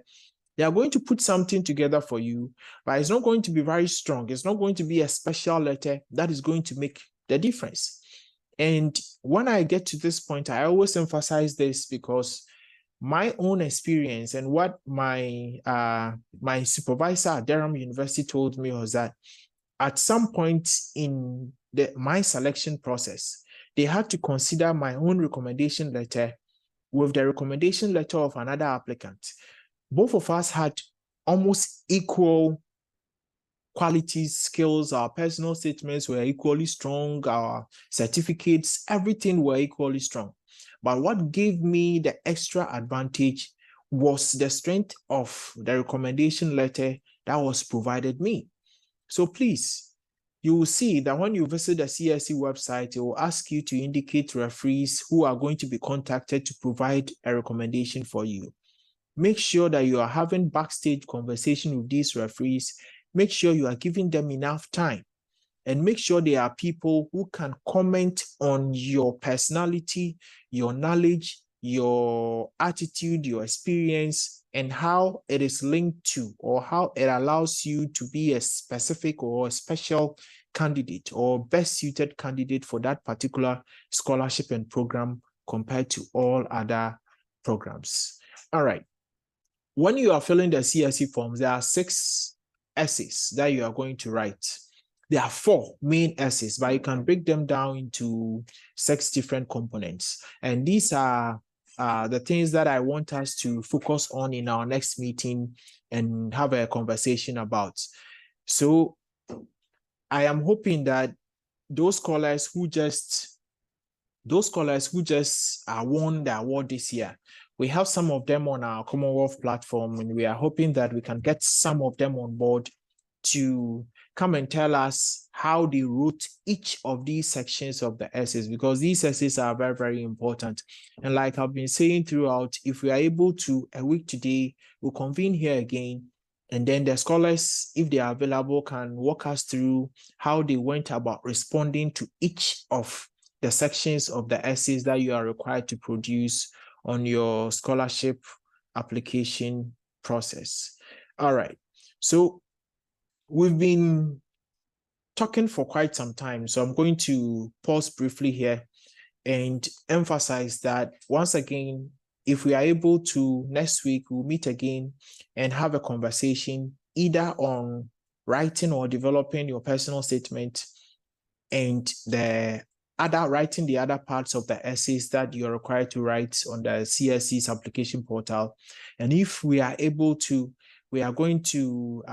they are going to put something together for you, but it's not going to be very strong. It's not going to be a special letter that is going to make the difference. And when I get to this point, I always emphasize this because my own experience and what my supervisor at Durham University told me was that at some point in my selection process, they had to consider my own recommendation letter with the recommendation letter of another applicant. Both of us had almost equal qualities, skills. Our personal statements were equally strong. Our certificates, everything were equally strong. But what gave me the extra advantage was the strength of the recommendation letter that was provided me. So please, you will see that when you visit the CSE website, it will ask you to indicate referees who are going to be contacted to provide a recommendation for you. Make sure that you are having backstage conversation with these referees. Make sure you are giving them enough time, and make sure they are people who can comment on your personality, your knowledge, your attitude, your experience, and how it is linked to, or how it allows you to be a specific or a special candidate or best suited candidate for that particular scholarship and program compared to all other programs. All right. When you are filling the CSE forms, there are 6 essays that you are going to write. There are 4 main essays, but you can break them down into 6 different components. And these are the things that I want us to focus on in our next meeting and have a conversation about. So I am hoping that those scholars who just won the award this year, we have some of them on our Commonwealth platform, and we are hoping that we can get some of them on board to come and tell us how they wrote each of these sections of the essays, because these essays are very, very important. And like I've been saying throughout, if we are able to, a week today, we'll convene here again, and then the scholars, if they are available, can walk us through how they went about responding to each of the sections of the essays that you are required to produce on your scholarship application process. All right. So we've been talking for quite some time, so I'm going to pause briefly here and emphasize that once again, if we are able to, next week, we'll meet again and have a conversation either on writing or developing your personal statement and writing the other parts of the essays that you're required to write on the CSE's application portal. And if we are able to, we are going to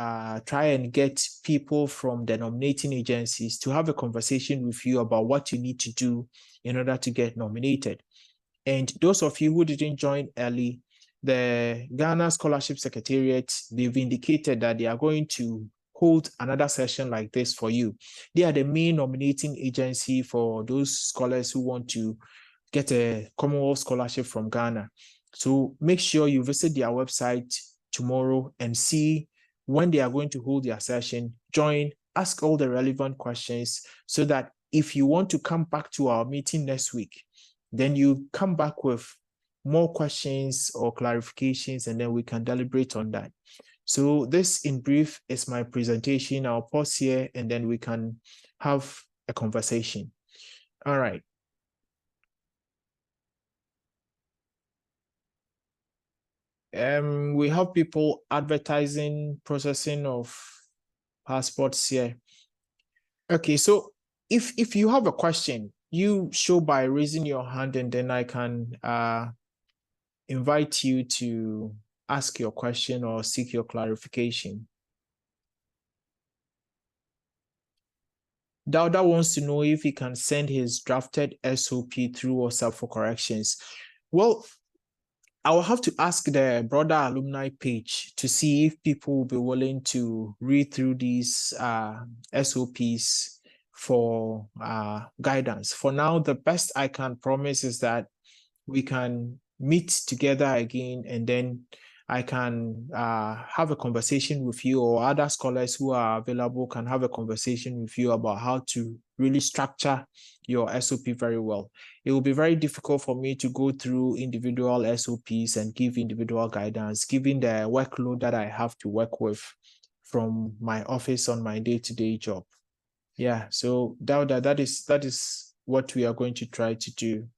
try and get people from the nominating agencies to have a conversation with you about what you need to do in order to get nominated. And those of you who didn't join early, the Ghana Scholarship Secretariat, they've indicated that they are going to hold another session like this for you. They are the main nominating agency for those scholars who want to get a Commonwealth Scholarship from Ghana. So make sure you visit their website tomorrow and see when they are going to hold their session. Join, ask all the relevant questions so that if you want to come back to our meeting next week, then you come back with more questions or clarifications, and then we can deliberate on that. So this in brief is my presentation. I'll pause here and then we can have a conversation. All right. We have people advertising processing of passports here. Okay, so if you have a question, you show by raising your hand and then I can invite you to ask your question or seek your clarification. Dauda wants to know if he can send his drafted SOP through WhatsApp for corrections. Well, I will have to ask the broader alumni page to see if people will be willing to read through these SOPs for guidance. For now, the best I can promise is that we can meet together again and then I can have a conversation with you, or other scholars who are available can have a conversation with you about how to really structure your SOP very well. It will be very difficult for me to go through individual SOPs and give individual guidance, given the workload that I have to work with from my office on my day-to-day job. Yeah, so Dauda, that is what we are going to try to do.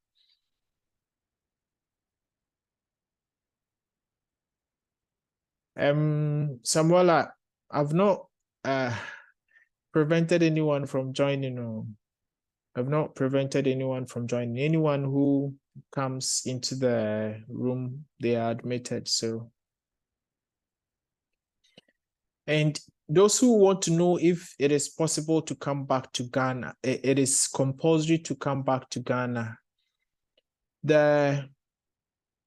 Samuela, I've not prevented anyone from joining. I've not prevented anyone from joining. Anyone who comes into the room, they are admitted. So, and those who want to know if it is possible to come back to Ghana, it is compulsory to come back to Ghana.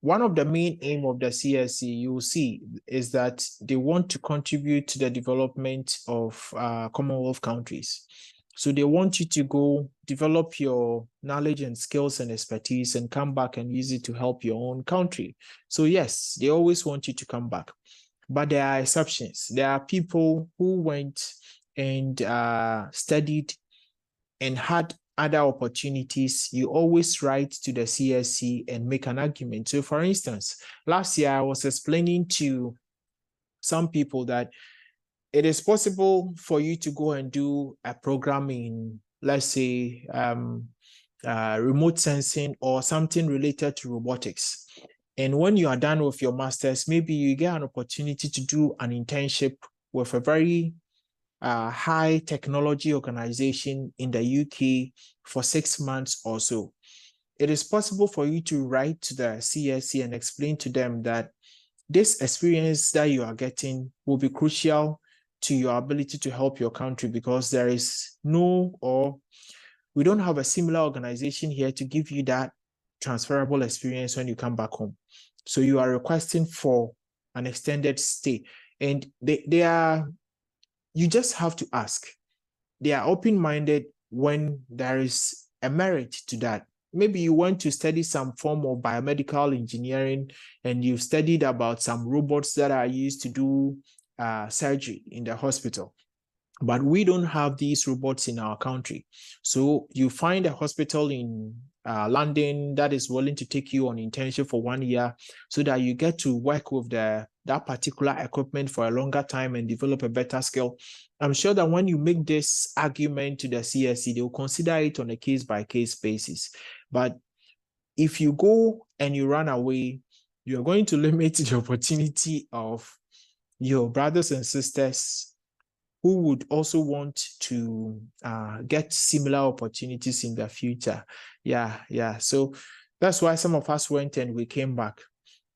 One of the main aim of the CSC, you will see, is that they want to contribute to the development of Commonwealth countries. So they want you to go develop your knowledge and skills and expertise and come back and use it to help your own country. So yes, they always want you to come back. But there are exceptions. There are people who went and studied and had other opportunities. You always write to the CSC and make an argument. So for instance, last year I was explaining to some people that it is possible for you to go and do a program in, let's say, remote sensing or something related to robotics. And when you are done with your master's, maybe you get an opportunity to do an internship with a very high technology organization in the UK for 6 months or so. It is possible for you to write to the CSC and explain to them that this experience that you are getting will be crucial to your ability to help your country, because there is we don't have a similar organization here to give you that transferable experience when you come back home. So you are requesting for an extended stay, and you just have to ask. They are open-minded when there is a merit to that. Maybe you want to study some form of biomedical engineering and you've studied about some robots that are used to do surgery in the hospital. But we don't have these robots in our country. So you find a hospital in London that is willing to take you on internship for 1 year so that you get to work with that particular equipment for a longer time and develop a better skill. I'm sure that when you make this argument to the CSC, they will consider it on a case-by-case basis. But if you go and you run away, you're going to limit the opportunity of your brothers and sisters who would also want to get similar opportunities in the future. Yeah. So that's why some of us went and we came back.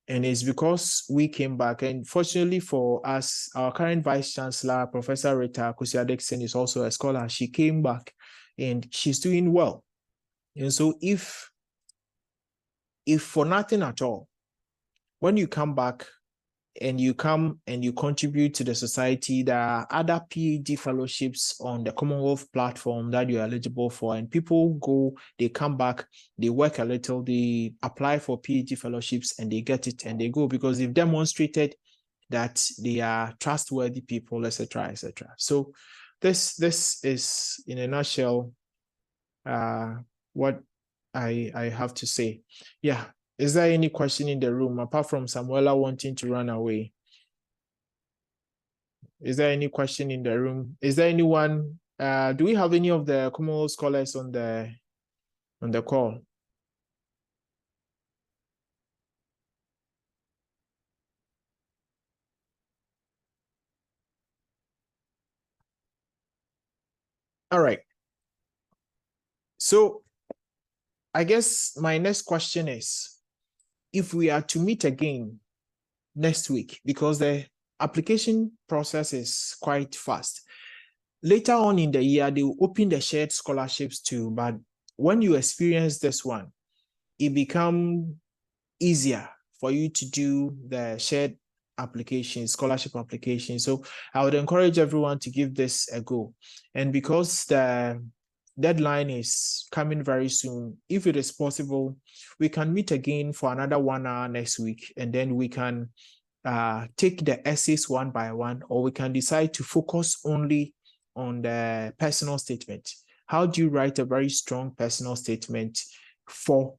And it's because we came back. And fortunately for us, our current Vice Chancellor, Professor Rita Kusiadeksen, is also a scholar. She came back and she's doing well. And so if for nothing at all, when you come back and you come and you contribute to the society, there are other PhD fellowships on the Commonwealth platform that you're eligible for. And people go, they come back, they work a little, they apply for PhD fellowships and they get it and they go because they've demonstrated that they are trustworthy people, etc., etc. So this is in a nutshell what I have to say. Yeah. Is there any question in the room apart from Samuela wanting to run away? Is there any question in the room? Is there anyone? Do we have any of the Commonwealth scholars on the call? All right. So I guess my next question is, if we are to meet again next week, because the application process is quite fast. Later on in the year, they will open the shared scholarships too. But when you experience this one, it becomes easier for you to do the shared application, scholarship application. So I would encourage everyone to give this a go. And because the deadline is coming very soon, if it is possible, we can meet again for another 1 hour next week, and then we can take the essays one by one, or we can decide to focus only on the personal statement. How do you write a very strong personal statement for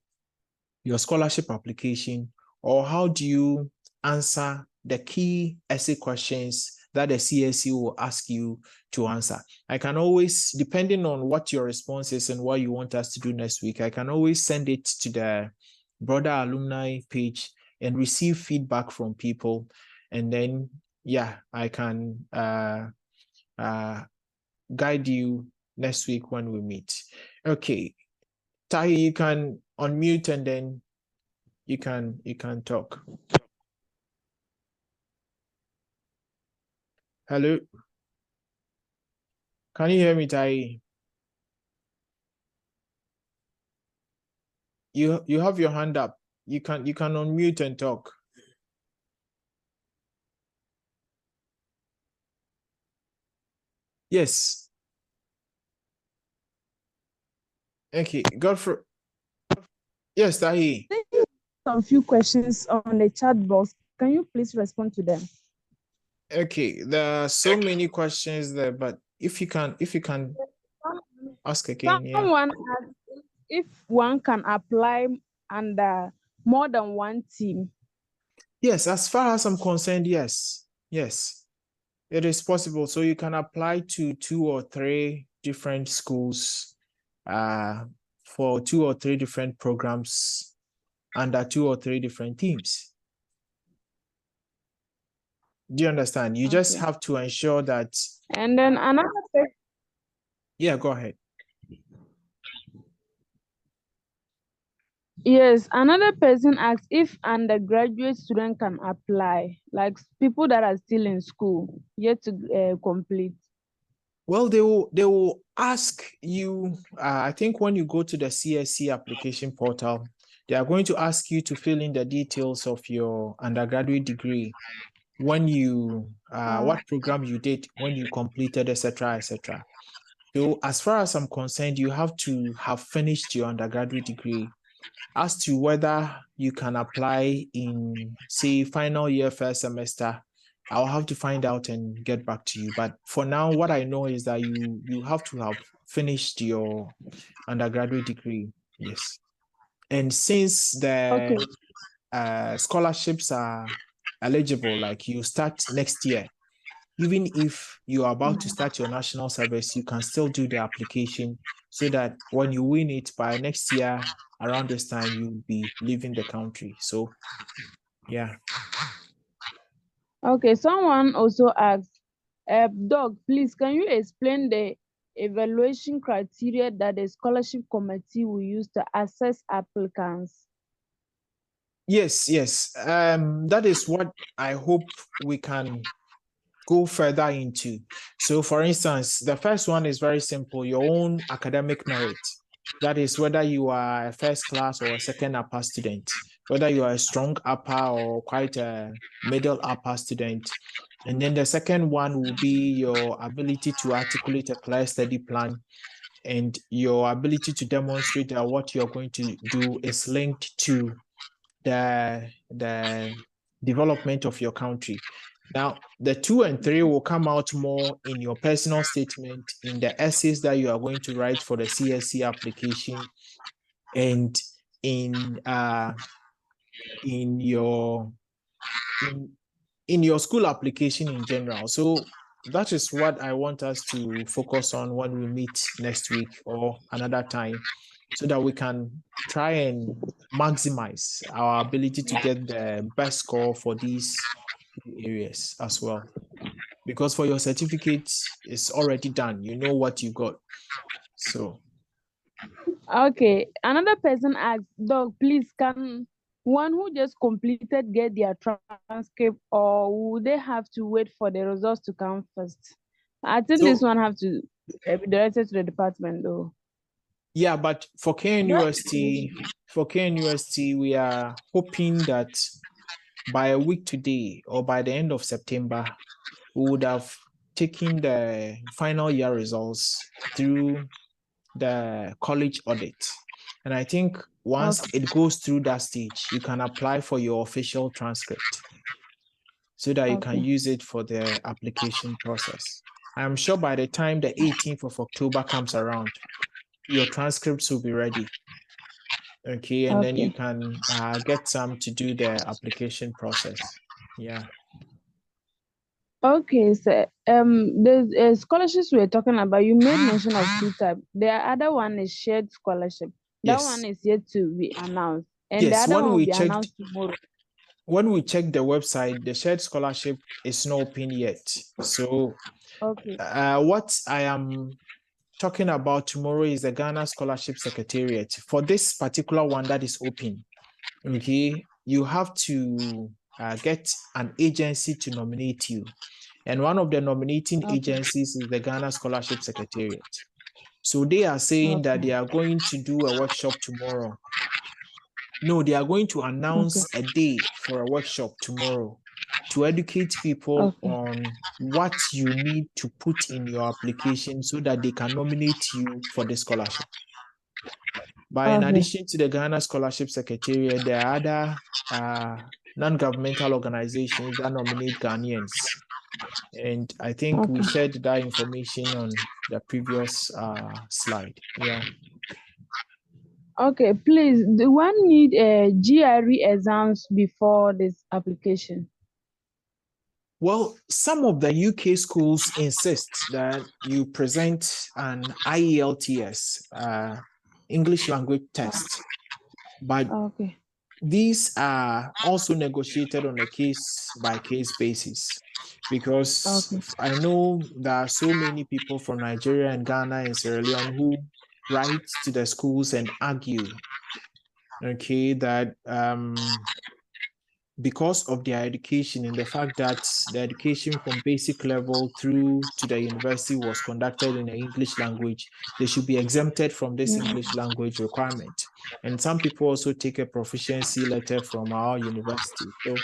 your scholarship application? Or how do you answer the key essay questions that the CSE will ask you to answer? I can always, depending on what your response is and what you want us to do next week, I can always send it to the broader alumni page and receive feedback from people. And then, yeah, I can guide you next week when we meet. Okay, Tahi, you can unmute and then you can talk. Hello. Can you hear me, Tahi? You have your hand up. You can unmute and talk. Yes. Okay, Godfrey. Yes, Tahi. Some few questions on the chat box. Can you please respond to them? Okay, there are so many questions there, but if you can ask again. Someone asked if one can apply under more than one team. Yes, as far as I'm concerned, yes. Yes, it is possible. So you can apply to 2 or 3 different schools for 2 or 3 different programs under 2 or 3 different teams. Do you understand? You just have to ensure that. And then another person. Yeah, go ahead. Yes, another person asked if undergraduate student can apply, like people that are still in school, yet to complete. Well, they will ask you, I think when you go to the CSE application portal, they are going to ask you to fill in the details of your undergraduate degree, when you, what program you did, when you completed, etc., etc. So as far as I'm concerned, you have to have finished your undergraduate degree. As to whether you can apply in, say, final year, first semester, I'll have to find out and get back to you. But for now, what I know is that you have to have finished your undergraduate degree. Yes. And since the scholarships are eligible, like you start next year, even if you are about to start your national service, you can still do the application so that when you win it by next year, around this time, you'll be leaving the country. So, yeah. Okay, someone also asked, Doc, please, can you explain the evaluation criteria that the scholarship committee will use to assess applicants? Yes. That is what I hope we can go further into. So, for instance, the first one is very simple, your own academic merit. That is whether you are a first class or a second upper student. whether you are a strong upper or quite a middle upper student. And then the second one will be your ability to articulate a clear study plan and your ability to demonstrate that what you're going to do is linked to the development of your country. Now, the 2 and 3 will come out more in your personal statement, in the essays that you are going to write for the CSC application, and in in your in in your school application in general. So that is what I want us to focus on when we meet next week or another time, so that we can try and maximize our ability to get the best score for these areas as well. Because for your certificate, it's already done. You know what you got. So Okay. Another person asked, Doc, please, can one who just completed get their transcript, or would they have to wait for the results to come first? I think this so one have to be directed to the department though. yeah, but That- For KNUST, we are hoping that by a week today or by the end of September, we would have taken the final year results through the college audit. And I think once Okay. it goes through that stage, you can apply for your official transcript so that you can Okay. use it for the application process. I'm sure by the time the 18th of October comes around, your transcripts will be ready. Okay, and then you Okay. can get some to do the application process. Yeah. Okay, so the scholarships we were talking about, you made mention of two types. The other one is shared scholarship. That one Yes. is yet to be announced, and the Yes. other one will be announced tomorrow. When we checked the website, the shared scholarship is not open yet. So Okay. what I am talking about tomorrow is the Ghana Scholarship Secretariat. For this particular one that is open, okay, you have to get an agency to nominate you. And one of the nominating Okay. agencies is the Ghana Scholarship Secretariat. So they are saying that Okay. they are going to do a workshop tomorrow. No, they are going to Okay. announce a day for a workshop tomorrow to educate people Okay. on what you need to put in your application so that they can nominate you for the scholarship. But in Okay. addition to the Ghana Scholarship Secretariat, there are other non-governmental organizations that nominate Ghanaians. And I think we Okay. shared that information on the previous slide. Yeah. Okay. Please, do one need a GRE exams before this application? Well, some of the UK schools insist that you present an IELTS, English language test, but Okay. these are also negotiated on a case by case basis because Okay. I know there are so many people from Nigeria and Ghana and Sierra Leone who write to the schools and argue, okay, that because of their education and the fact that the education from basic level through to the university was conducted in the English language, they should be exempted from this English language requirement. And some people also take a proficiency letter from our university. So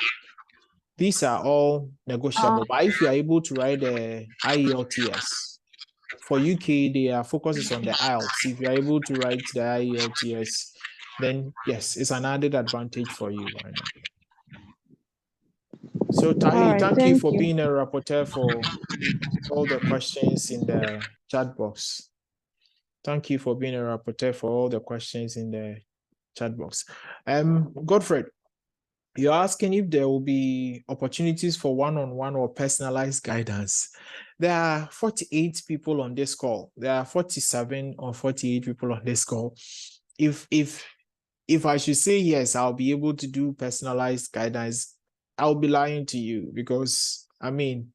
these are all Uh, negotiable. But if you are able to write the IELTS, for UK, their focus is on the IELTS. If you're able to write the IELTS, then yes, it's an added advantage for you. Why not? So all Tahi, right. thank you Thank for you. being a rapporteur for all the questions in the chat box. Thank you for being a rapporteur for all the questions in the chat box. Godfred, you're asking if there will be opportunities for one-on-one or personalized guidance. There are 48 people on this call. There are 47 or 48 people on this call. If I should say yes, I'll be able to do personalized guidance, I'll be lying to you because I mean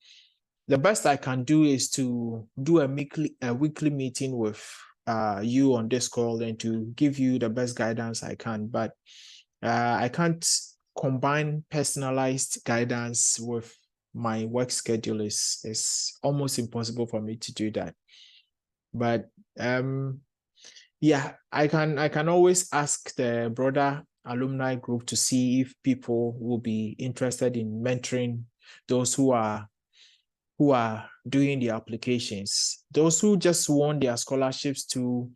the best I can do is to do a weekly meeting with you on this call and to give you the best guidance I can. But I can't combine personalized guidance with my work schedule. Is almost impossible for me to do that. But yeah, I can always ask the broader alumni group to see if people will be interested in mentoring those who are doing the applications. Those who just won their scholarships too,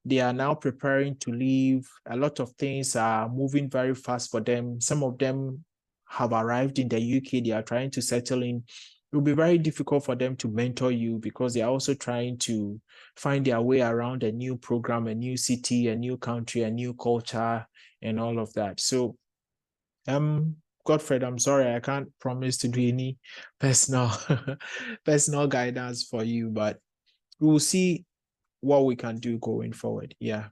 they are now preparing to leave. A lot of things are moving very fast for them. Some of them have arrived in the UK. They are trying to settle in. It will be very difficult for them to mentor you because they are also trying to find their way around a new program, a new city, a new country, a new culture, and all of that. So Godfred, I'm sorry, I can't promise to do any personal personal guidance for you, but we will see what we can do going forward. Yeah.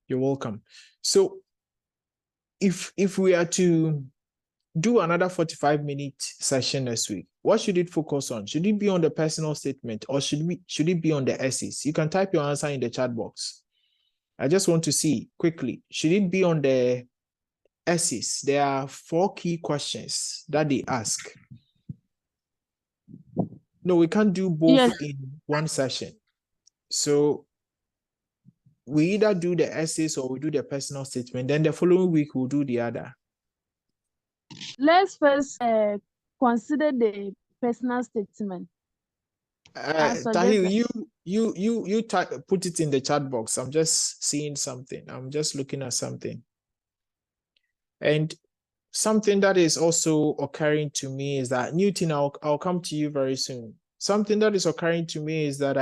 You're welcome. So if we are to do another 45-minute session next week, what should it focus on? Should it be on the personal statement or should it be on the essays? You can type your answer in the chat box. I just want to see quickly. Should it be on the essays? There are 4 key questions that they ask. No, we can't do both in one session. So we either do the essays or we do the personal statement. Then the following week we'll do the other. Let's first consider the personal statement. Tahil, you put it in the chat box. I'm just seeing something. I'm just looking at something. And something that is also occurring to me is that, Newton, I'll come to you very soon. Something that is occurring to me is that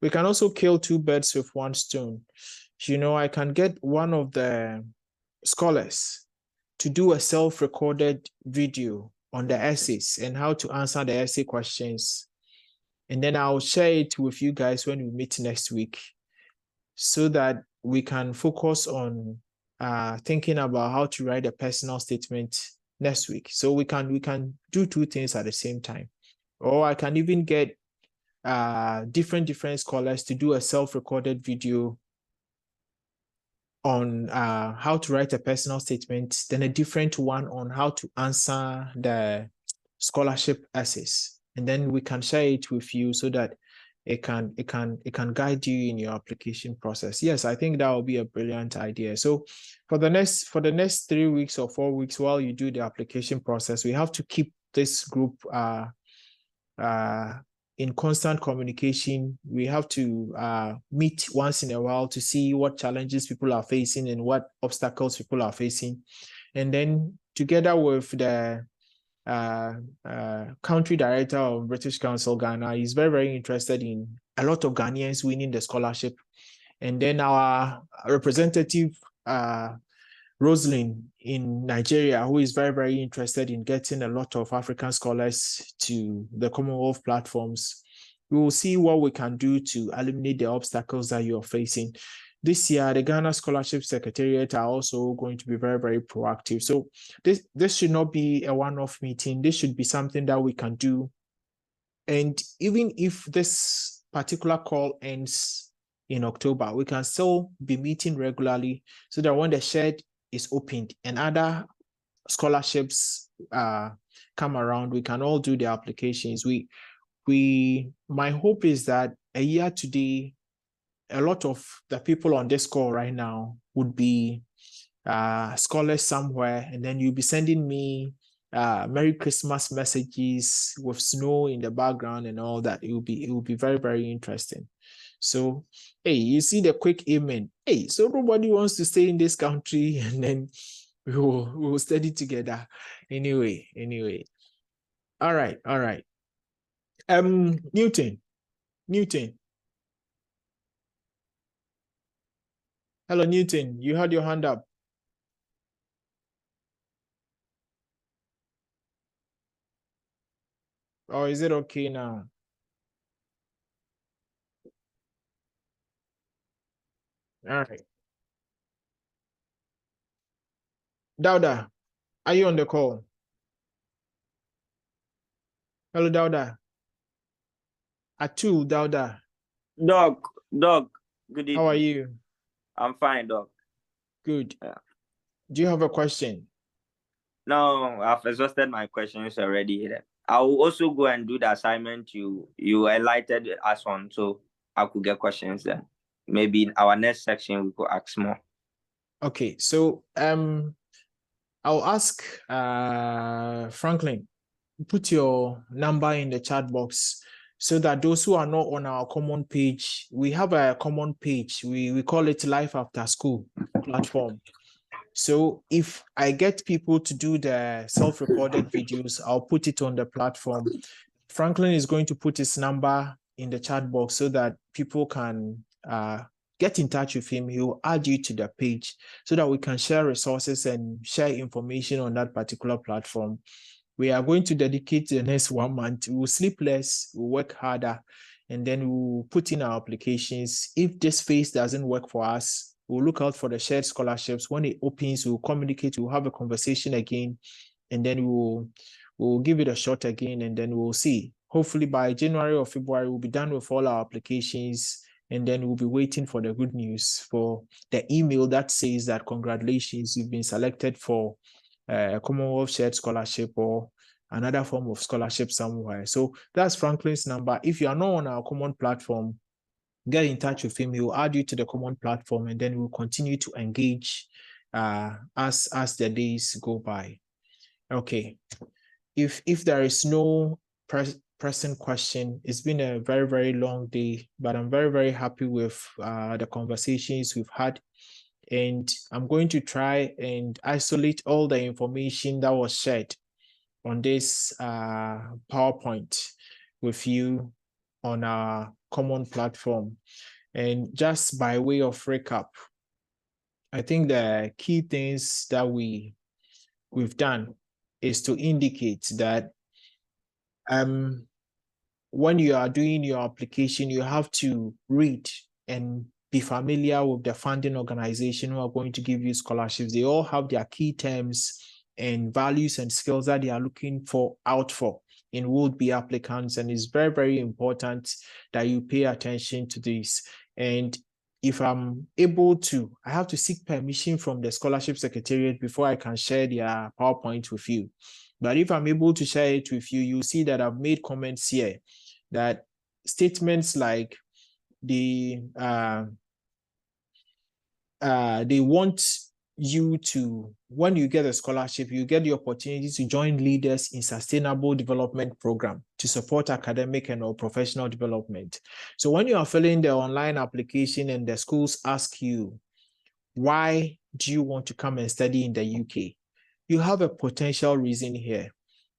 we can also kill 2 birds with 1 stone. You know, I can get one of the scholars to do a self-recorded video on the essays and how to answer the essay questions. And then I'll share it with you guys when we meet next week so that we can focus on thinking about how to write a personal statement next week. So we can do 2 things at the same time. Or I can even get different scholars to do a self-recorded video on how to write a personal statement, then a different one on how to answer the scholarship essays. And then we can share it with you so that it can guide you in your application process. Yes, I think that will be a brilliant idea. So for the next 3 weeks or 4 weeks while you do the application process, we have to keep this group in constant communication. We have to meet once in a while to see what challenges people are facing and what obstacles people are facing. And then together with the country director of British Council Ghana, he's very, very interested in a lot of Ghanaians winning the scholarship. And then our representative, Rosalind in Nigeria, who is very, very interested in getting a lot of African scholars to the Commonwealth platforms. We will see what we can do to eliminate the obstacles that you're facing. This year, the Ghana Scholarship Secretariat are also going to be very, very proactive. So this should not be a one-off meeting. This should be something that we can do. And even if this particular call ends in October, we can still be meeting regularly so that when the shed is opened and other scholarships come around, we can all do the applications. My hope is that a year today, a lot of the people on this call right now would be scholars somewhere, and then you'll be sending me Merry Christmas messages with snow in the background and all that. It will be very, very interesting. So, hey, you see the quick amen. Hey, so nobody wants to stay in this country, and then we will study together. Anyway. All right. Newton. Hello, Newton. You had your hand up. Or is it okay now? All right. Dauda, are you on the call? Hello, Dauda. Atu, Dauda. Doc, good evening. How are you? I'm fine, Doc. Good. Do you have a question? No, I've exhausted my questions already. I will also go and do the assignment you enlightened us on, so I could get questions then. maybe in our next section we could ask more. Okay, so I'll ask Franklin, put your number in the chat box so that those who are not on our common page, we have a common page. We call it Life After School platform. So if I get people to do the self-recorded videos, I'll put it on the platform. Franklin is going to put his number in the chat box so that people can get in touch with him. He will add you to the page so that we can share resources and share information on that particular platform. We are going to dedicate the next 1 month. We will sleep less, we'll work harder, and then we'll put in our applications. If this phase doesn't work for us, we'll look out for the shared scholarships. When it opens, we'll communicate, we'll have a conversation again, and then we'll give it a shot again, and then we'll see. Hopefully by January or February, we'll be done with all our applications, and then we'll be waiting for the good news, for the email that says that congratulations, you've been selected for a Commonwealth Shared Scholarship or another form of scholarship somewhere. So that's Franklin's number. If you are not on our common platform, get in touch with him. He will add you to the common platform, and then we'll continue to engage as the days go by. Okay. If there is no pressing question, it's been a very, very long day, but I'm very, very happy with the conversations we've had. And I'm going to try and isolate all the information that was shared on this PowerPoint with you on our common platform. And just by way of recap, I think the key things that we've done is to indicate that when you are doing your application, you have to read and be familiar with the funding organization who are going to give you scholarships. They all have their key terms and values and skills that they are looking out for in would-be applicants. And it's very, very important that you pay attention to this. And if I'm able to, I have to seek permission from the Scholarship Secretariat before I can share their PowerPoint with you. But if I'm able to share it with you, you'll see that I've made comments here that statements like they want you to, when you get a scholarship, you get the opportunity to join leaders in sustainable development program to support academic and or professional development. So when you are filling the online application and the schools ask you, why do you want to come and study in the UK? You have a potential reason here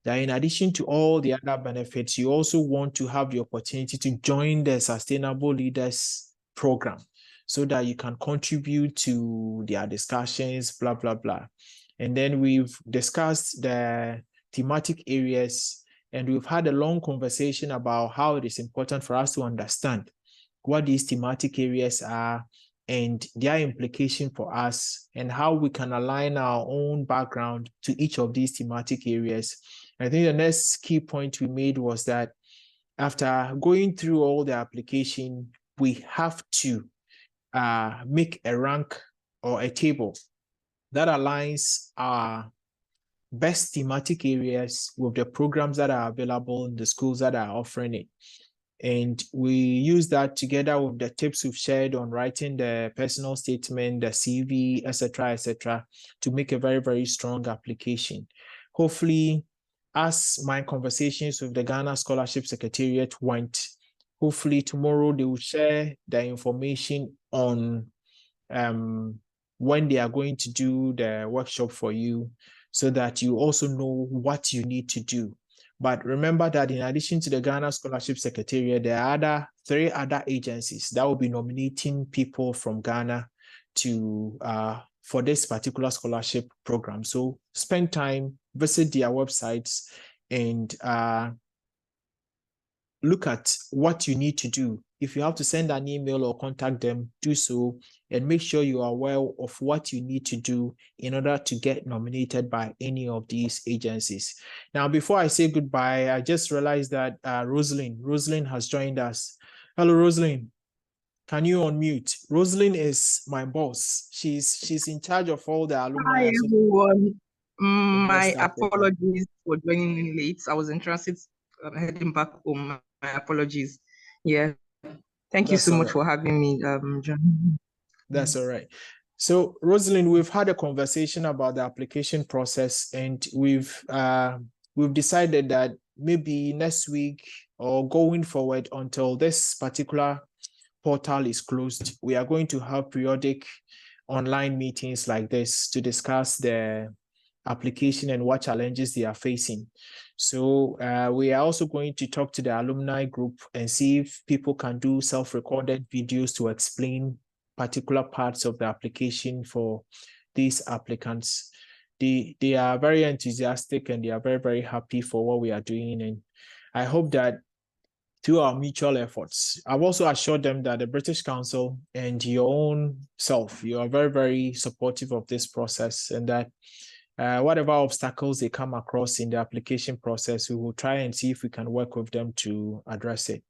that in addition to all the other benefits, you also want to have the opportunity to join the Sustainable Leaders Program so that you can contribute to their discussions, blah, blah, blah. And then we've discussed the thematic areas, and we've had a long conversation about how it is important for us to understand what these thematic areas are and their implication for us, and how we can align our own background to each of these thematic areas. I think the next key point we made was that after going through all the application, we have to make a rank or a table that aligns our best thematic areas with the programs that are available in the schools that are offering it. And we use that together with the tips we've shared on writing the personal statement, the CV, etc., to make a very, very strong application. Hopefully, as my conversations with the Ghana Scholarship Secretariat went, hopefully tomorrow they will share the information on when they are going to do the workshop for you, so that you also know what you need to do. But remember that in addition to the Ghana Scholarship Secretariat, there are three other agencies that will be nominating people from Ghana to for this particular scholarship program. So spend time, visit their websites, and look at what you need to do. If you have to send an email or contact them, do so, and make sure you are aware of what you need to do in order to get nominated by any of these agencies. Now, before I say goodbye, I just realized that Rosalind has joined us. Hello, Rosalind. Can you unmute? Rosalind is my boss. She's in charge of all the alumni. Hi, everyone. My apologies for joining in late. I was in transit heading back home. My apologies. Yeah. Thank you so much for having me, John. That's all right. So, Rosalind, we've had a conversation about the application process, and we've decided that maybe next week or going forward until this particular portal is closed, we are going to have periodic online meetings like this to discuss the application and what challenges they are facing. So we are also going to talk to the alumni group and see if people can do self-recorded videos to explain particular parts of the application for these applicants. They are very enthusiastic and they are very, very happy for what we are doing. And I hope that through our mutual efforts, I've also assured them that the British Council and your own self, you are very, very supportive of this process, and that whatever obstacles they come across in the application process, we will try and see if we can work with them to address it.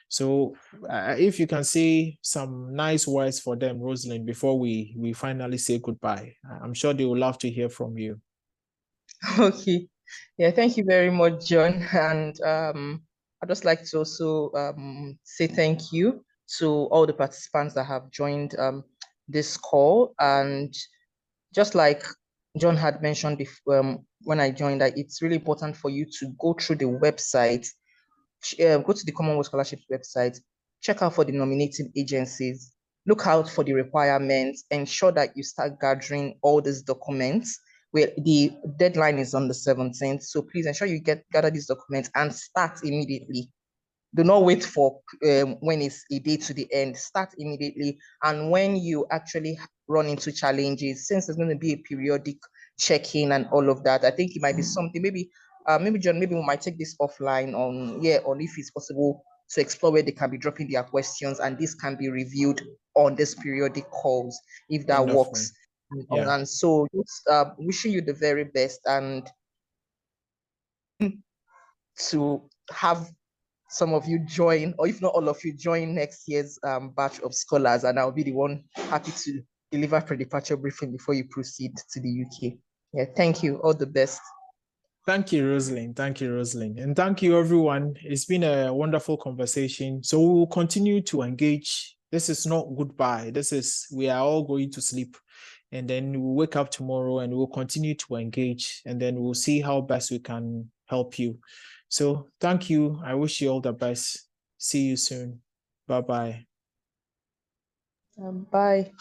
So if you can say some nice words for them, Rosalind, before we finally say goodbye, I'm sure they will love to hear from you. Okay. Yeah, thank you very much, John. And I'd just like to also say thank you to all the participants that have joined this call. And just like John had mentioned before, when I joined, that it's really important for you to go through the website, go to the Commonwealth Scholarship website, check out for the nominating agencies, look out for the requirements, ensure that you start gathering all these documents. Where the deadline is on the 17th. So please ensure you gather these documents and start immediately. Do not wait for when it's a day to the end. Start immediately. And when you actually run into challenges, since there's going to be a periodic check-in and all of that, I think it might be something, maybe John, maybe we might take this offline on if it's possible to explore where they can be dropping their questions, and this can be reviewed on this periodic calls if that Wonderful. works. Yeah. And so just wishing you the very best, and to have some of you join, or if not all of you, join next year's batch of scholars, and I'll be the one happy to deliver pre-departure briefing before you proceed to the UK. Yeah, thank you. All the best. Thank you, Rosalind. Thank you, Rosalind. And thank you, everyone. It's been a wonderful conversation. So we will continue to engage. This is not goodbye. We are all going to sleep. And then we'll wake up tomorrow and we'll continue to engage. And then we'll see how best we can help you. So thank you. I wish you all the best. See you soon. Bye-bye. Bye.